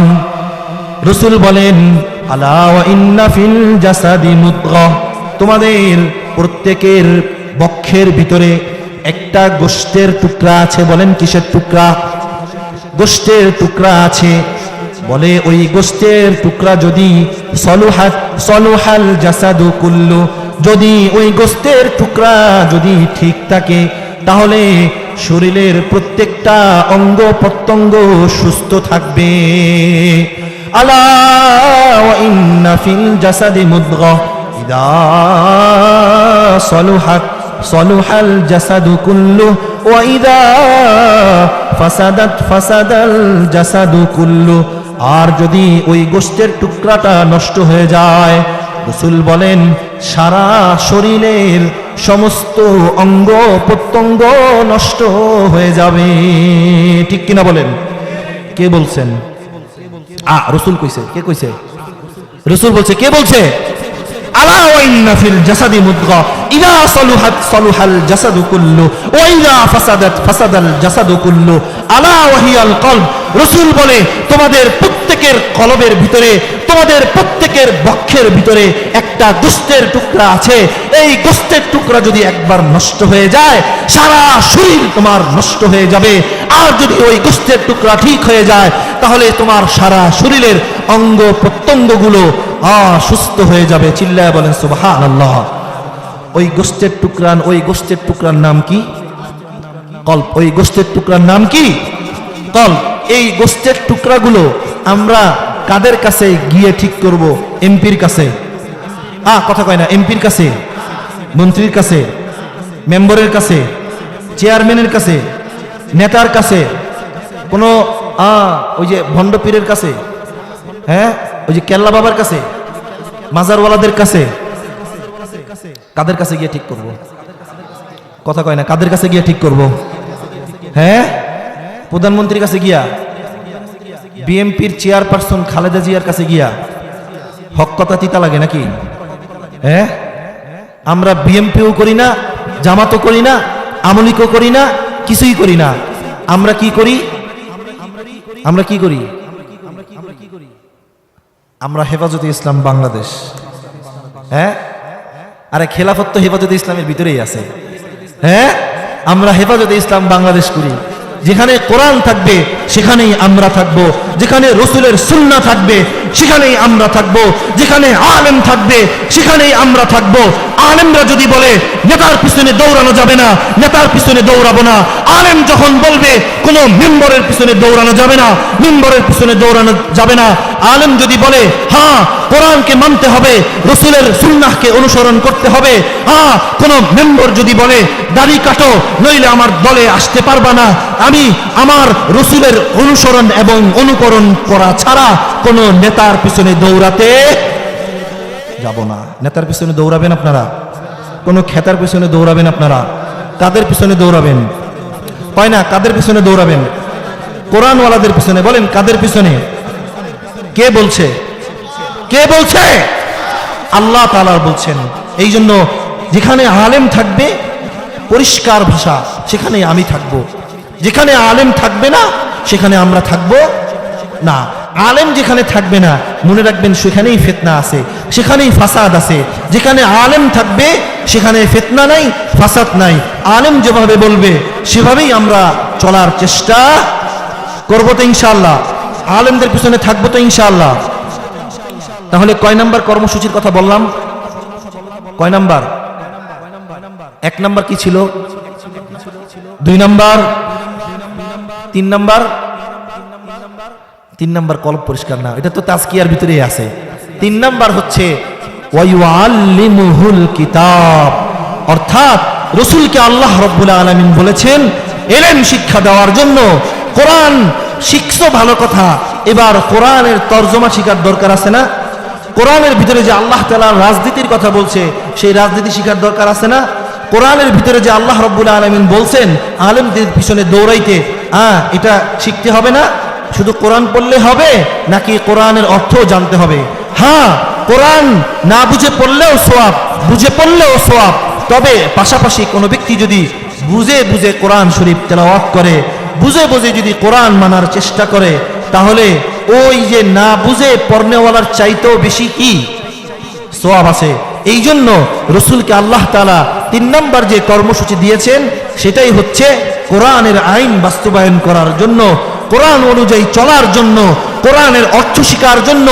রাসূল বলেন, আলা ওয়া ইন্না ফিল জাসাদি মুদগাহ, তোমাদের প্রত্যেকের বক্ষের ভিতরে একটা গোশতের টুকরা আছে। বলেন কিসের টুকরা? গোশতের টুকরা আছে। বলে ওই গোশতের টুকরা যদি সলুহাত সলুহাল জাসাদু কুল্লু, যদি ওই গোশতের টুকরা যদি ঠিক থাকে, তাহলে শরীরের প্রত্যেকটা অঙ্গ প্রত্যঙ্গ সুস্থ থাকবে। আলা ওয়া ইন্না ফিল জাসাদি মুদগাহ ইদা সলুহাত সলুহাল জাসাদু কুল্লু ওয়া ইদা ফাসাদাত ফাসাদাল জাসাদু কুল্লু, আর যদি ওই গোশতের টুকরাটা নষ্ট হয়ে যায়, রাসূল বলেন সারা শরীরের সমস্ত অঙ্গ প্রত্যঙ্গ নষ্ট হয়ে যাবে। ঠিক কিনা বলেন? কে বলছেন? রাসূল কইছে। কে কইছে? রাসূল বলছে। কে বলছে? আলা ওয়া ইন্না ফিল জাসাদি মুদগাহ ইদা সলুহাত সলুহাল জাসাদু কুল্লু ওয়া ইদা ফাসাদাত ফাসাদাল জাসাদু কুল্লু। আলা ওয়াহিয়াল কলব, রাসূল বলে তোমাদের প্রত্যেকের কলবের ভিতরে, তোমাদের প্রত্যেকের বক্ষের ভিতরে একটা গোশতের টুকরা আছে। এই গোশতের টুকরা যদি একবার নষ্ট হয়ে যায়, সারা শরীর তোমার নষ্ট হয়ে যাবে। আর যদি ওই গোশতের টুকরা ঠিক হয়ে যায়, তাহলে তোমার সারা শরীরের অঙ্গ প্রত্যঙ্গগুলো সুস্থ হয়ে যাবে। চিল্লায় বলেন সুবহানাল্লাহ। ওই গোশতের টুকরার নাম কি? কলব। ওই গোশতের টুকরার নাম কি? কলব। এই গোশতের টুকরাগুলো আমরা কাদের কাছে গিয়ে ঠিক করব? এমপির কাছে? কথা কয় না। এমপির কাছে, মন্ত্রীর কাছে, মেম্বারের কাছে, চেয়ারম্যানের কাছে, নেতার কাছে, কোনো ওই যে ভণ্ড পীরের কাছে, হ্যাঁ, ওই যে কেল্লা বাবার কাছে, মাজারওয়ালাদের কাছে? কাদের কাছে গিয়ে ঠিক করব? কথা কয় না। কাদের কাছে গিয়ে ঠিক করব? হ্যাঁ, প্রধানমন্ত্রীর কাছে গিয়া, বিএনপির চেয়ারপারসন খালেদা জিয়ার কাছে গিয়া? হক কথা তিতা লাগে নাকি? হ্যাঁ, আমরা বিএনপিও করি না, জামাতও করি না, আমলিকও করি না, কিছুই করি না। আমরা কি করি? আমরা হেফাজতে ইসলাম বাংলাদেশ। হ্যাঁ, আরে খেলাফত তো হেফাজতে ইসলামের ভিতরেই আছে। হ্যাঁ, আমরা হেফাজতে ইসলাম বাংলাদেশ করি। যেখানে কোরআন থাকবে সেখানেই আমরা থাকবো, যেখানে রসুলের সুন্নাহ থাকবে সেখানেই আমরা থাকবো, যেখানে আলেম থাকবে সেখানেই আমরা থাকবো। আলেমরা যদি বলে নেতার পিছনে দৌড়ানো যাবে না, নেতার পিছনে দৌড়াবো না। আলেম যখন বলবে কোনো মেম্বরের পিছনে দৌড়ানো যাবে না, মেম্বরের পিছনে দৌড়ানো যাবে না। আলেম যদি বলে হ্যাঁ কোরআনকে মানতে হবে, রসুলের সুন্নাহকে অনুসরণ করতে হবে, কোনো মেম্বার যদি বলে দাড়ি কাটো নইলে আমার দলে আসতে পারবা না, আমি আমার রসুলের অনুসরণ এবং অনুকরণ করা ছাড়া কোনো নেতার পিছনে দৌড়াতে যাব না। নেতার পিছনে দৌড়াবেন আপনারা? কোনো খেতার পিছনে দৌড়াবেন আপনারা? কাদের পিছনে দৌড়াবেন? হয় না। কাদের পিছনে দৌড়াবেন? কোরআনওয়ালাদের পিছনে। বলেন কাদের পিছনে? কে বলছে? কে বলছে? আল্লাহ তাআলা বলছেন। এই জন্য যেখানে আলেম থাকবে পরিষ্কার ভাষা, সেখানে আমি থাকব। যেখানে আলেম থাকবে না সেখানে আমরা থাকব না। আলেম যেখানে থাকবে না মনে রাখবেন সেখানেই ফিতনা আছে, সেখানেই ফাসাদ আছে। যেখানে আলেম থাকবে সেখানে ফিতনা নাই, ফাসাদ নাই। আলেম যেভাবে বলবে সেভাবেই আমরা চলার চেষ্টা করব তো ইনশাআল্লাহ। আলেমদের পিছনে থাকবো তো ইনশাআল্লাহ। তাহলে কয় নাম্বার কর্মসূচির কথা বললাম? কয় নাম্বার? 1 নাম্বার কি ছিল? 2 নাম্বার? 3 নাম্বার? 3 নাম্বার কলব পরিষ্কার না, এটা তো তাজকিয়ার ভিতরেই আছে। 3 নাম্বার হচ্ছে ওয়ায়ুআল্লিমুহুল কিতাব, অর্থাৎ রাসূলকে আল্লাহ রাব্বুল আলামিন বলেছেন ইলম শিক্ষা দেওয়ার জন্য। কোরআন শিখছো ভালো কথা, এবার কোরআনের তরজমা শিখার দরকার আছে না? কোরআনের ভিতরে যে আল্লাহ তাআলা রাজনীতির কথা বলছে সেই রাজনীতি শিখার দরকার আছে না? কোরআনের ভিতরে যে আল্লাহ রাব্বুল আলামিন বলছেন আলেমদের পিছনে দৌড়াইতে, এটা শিখতে হবে না? শুধু কোরআন পড়লে হবে নাকি কোরআনের অর্থও জানতে হবে? হ্যাঁ, কোরআন না বুঝে পড়লেও সওয়াব, বুঝে পড়লেও সওয়াব। তবে পাশাপাশি কোনো ব্যক্তি যদি বুঝে বুঝে কোরআন শরীফ তেলাওয়াত করে, বুঝে বুঝে যদি কোরআন মানার চেষ্টা করে, তাহলে ওই যে না বুঝে পড়নেওয়ালার চাইতেও বেশি কি সওয়াব আছে। এই জন্য রসুলকে আল্লাহ তাআলা 3 নাম্বার যে কর্মসূচি দিয়েছেন সেটাই হচ্ছে কোরআনের আইন বাস্তবায়ন করার জন্য, কোরআন অনুযায়ী চলার জন্য, কোরআনের অর্থ শিখার জন্য,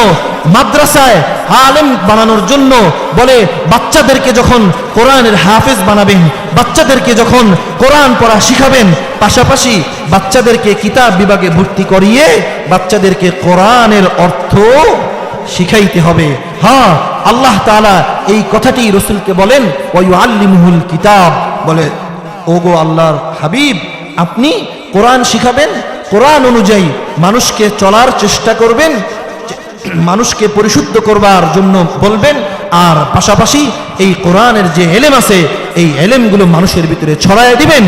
মাদ্রাসায় আলেম বানানোর জন্য। বলে বাচ্চাদেরকে যখন কোরআনের হাফেজ বানাবেন, বাচ্চাদেরকে যখন কোরআন পড়া শিখাবেন, পাশাপাশি বাচ্চাদেরকে কিতাব বিভাগে ভর্তি করিয়ে বাচ্চাদেরকে কোরআনের অর্থ শিখাইতে হবে। হ্যাঁ, আল্লাহ তাআলা এই কথাটি রাসূলকে বলেন ওয়ায়ুআল্লিমুহুল কিতাব, বলে ওগো আল্লাহর হাবিব আপনি কোরআন শিখাবেন, কোরআন অনুযায়ী মানুষকে চলার চেষ্টা করবেন, মানুষকে পরিশুদ্ধ করবার জন্য বলবেন, আর পাশাপাশি এই কোরআনের যে এলেম আছে এই এলেমগুলো মানুষের ভিতরে ছড়ায় দিবেন।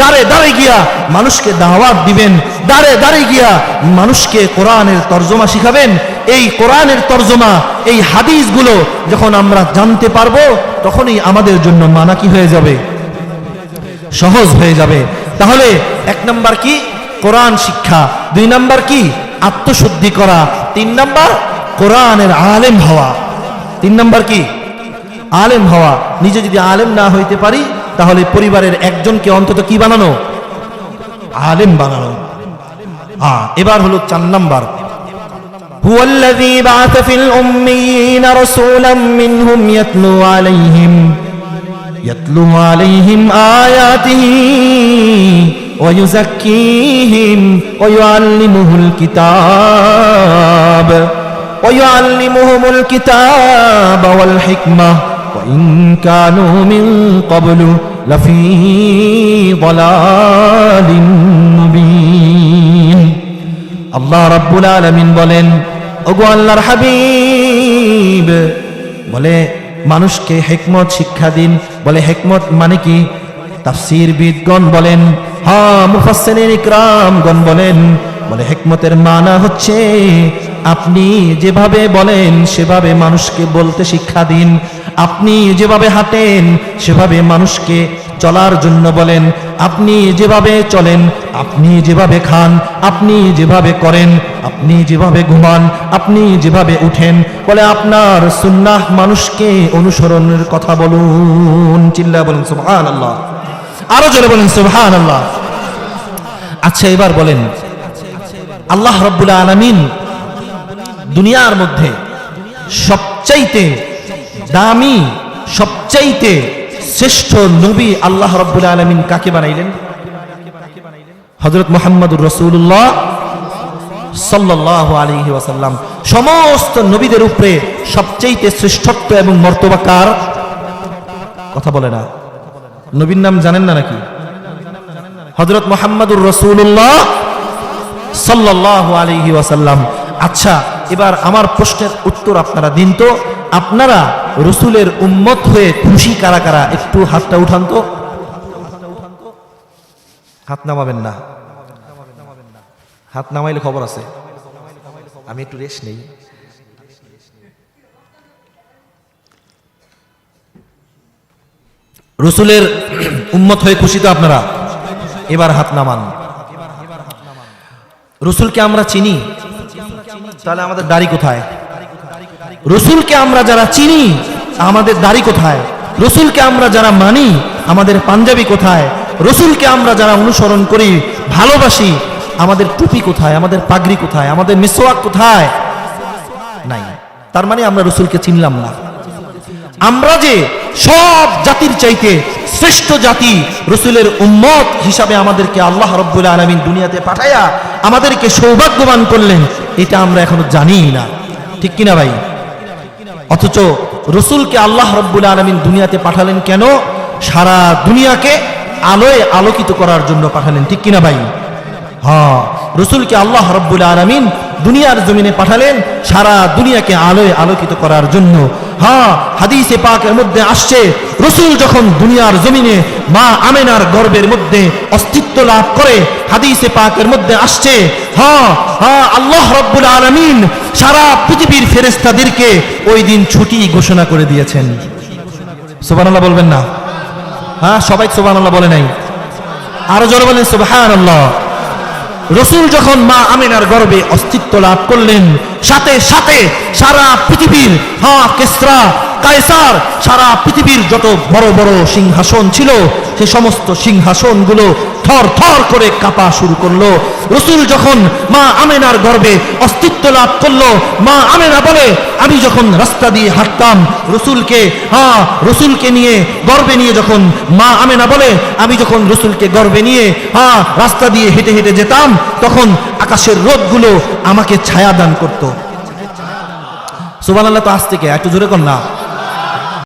দাঁড়ে দাঁড়ে গিয়া মানুষকে দাওয়াত দিবেন, দাঁড়ে দাঁড়ে গিয়া মানুষকে কোরআনের তরজমা শিখাবেন। এই কোরআনের তরজমা, এই হাদিসগুলো যখন আমরা জানতে পারবো তখনই আমাদের জন্য মানা কি হয়ে যাবে? সহজ হয়ে যাবে। তাহলে 1 নাম্বার কি? কোরআন শিক্ষা, 2 নাম্বার কি আত্মশুদ্ধি করা, 3 নাম্বার কোরআনের আলেম হওয়া। 3 নাম্বার কি আলেম হওয়া। নিজে যদি আলেম না হইতে পারি তাহলে পরিবারের একজনকে অন্তত কি বানানো, আলেম বানানো। এবার হলো 4 নাম্বার, هو الذي بعث في الأميين رسولا منهم يتلو عليهم آياته ويزكيهم ويعلمهم الكتاب والحكمة وإن كانوا من قبل لفي ضلال مبين। আল্লাহ রাব্বুল আলামিন বলেন, ওগো আল্লাহর হাবিব, বলে মানুষকে হিকমত শিক্ষা দিন। বলে হিকমত মানে কি? তাফসীর বিদগণ বলেন, মুফাসসিরিন ইকরামগণ বলেন, বলে হিকমতের মানা হচ্ছে আপনি যেভাবে বলেন সেভাবে মানুষকে বলতে শিক্ষা দিন। আপনি যেভাবে হাঁটেন সেভাবে মানুষকে চলার জন্য বলেন। আপনি যেভাবে চলেন, আপনি যেভাবে খান, আপনি যেভাবে করেন, আপনি যেভাবে ঘুমান, আপনি যেভাবে উঠেন, বলে আপনার সুন্নাহ মানুষকে অনুসরণের কথা বলুন। চিল্লায়া বলেন সুবহানাল্লাহ, আরো জোরে বলেন সুবহানাল্লাহ। আচ্ছা এবার বলেন, আল্লাহ রাব্বুল আলামিন দুনিয়ার মধ্যে সবচাইতে দামি, সবচাইতে শ্রেষ্ঠ নবী আল্লাহ রাব্বুল আলামিন কাকে বানাইলেন? হযরত মুহাম্মদুর রাসূলুল্লাহ সাল্লাল্লাহু আলাইহি ওয়াসাল্লাম। সমস্ত নবীদের উপরে সবচাইতে শ্রেষ্ঠত্ব এবং মর্তবা কার? কথা বলে না। নবীর নাম জানেন না নাকি? হযরত মুহাম্মদুর রাসূলুল্লাহ সাল্লাল্লাহু আলাইহি ওয়াসাল্লাম। আচ্ছা এবার আমার প্রশ্নের উত্তর আপনারা দিন তো, আপনারা রসুলের উম্মত হয়ে খুশি কারা কারা? একটু হাতটা উঠান তো। হাত নামাবেন না, হাত নামাইলে খবর আছে। আমি একটু রেস্ট নেই। রসুলের উম্মত হয়ে খুশি তো আপনারা? এবার হাত নামান। রসুলকে আমরা চিনি, তাহলে আমাদের দাড়ি কোথায়? রসুলকে আমরা যারা চিনি আমাদের দাড়ি কোথায়? রসুলকে আমরা যারা মানি আমাদের পাঞ্জাবি কোথায়? রসুলকে আমরা যারা অনুসরণ করি, ভালোবাসি, আমাদের টুপি কোথায়? আমাদের পাগড়ি কোথায়? আমাদের মিসওয়াক কোথায়? নাই। তার মানে আমরা রসুলকে চিনলাম না। আমরা যে সব জাতির চাইতে শ্রেষ্ঠ জাতি, রসুলের উম্মত হিসাবে আমাদেরকে আল্লাহ রাব্বুল আলামিন দুনিয়াতে পাঠায়া আমাদেরকে সৌভাগ্যবান করলেন, এটা আমরা এখনো জানি না। ঠিক কিনা ভাই? অথচ রসুলকে আল্লাহ রাব্বুল আলামিন দুনিয়াতে পাঠালেন কেন? সারা দুনিয়াকে আলোয় আলোকিত করার জন্য পাঠালেন। ঠিক কিনা ভাই? রসুলকে আল্লাহ রাব্বুল আলামিন দুনিয়ার জমিনে পাঠালেন সারা দুনিয়াকে আলোয় আলোকিত করার জন্য। হাদিসে পাকের মধ্যে আসছে, রসুল যখন দুনিয়ার জমিনে মা আমেনার গর্ভের মধ্যে অস্তিত্ব লাভ করে, হাদিসে পাকের মধ্যে আসছে, আল্লাহ রাব্বুল আলামিন সারা পৃথিবীর ফেরেশতাদেরকে ওই দিন ছুটি ঘোষণা করে দিয়েছেন। সুবহানাল্লাহ বলবেন না? সবাই সুবহানাল্লাহ বলে নাই, আরো জোরে বলেন সুবহানাল্লাহ। রসুল যখন মা আমিনার গর্ভে অস্তিত্ব লাভ করলেন, সাথে সাথে সারা পৃথিবীর কিসরা, কায়সার, সারা পৃথিবীর যত বড় বড় সিংহাসন ছিল সে সমস্ত সিংহাসনগুলো থর থর করে কাঁপা শুরু করলো। রসুল যখন মা আমেনার গর্ভে অস্তিত্ব লাভ করলো, মা আমেনা বলে, আমি যখন রাস্তা দিয়ে হাঁটতাম রসুলকে নিয়ে গর্ভে নিয়ে, যখন মা আমেনা বলে আমি যখন রসুলকে গর্ভে নিয়ে রাস্তা দিয়ে হেঁটে হেঁটে যেতাম, তখন আকাশের রোদগুলো আমাকে ছায়া দান করতো। সুবহানাল্লাহ। তো আজ থেকে একটু জোরে কর না।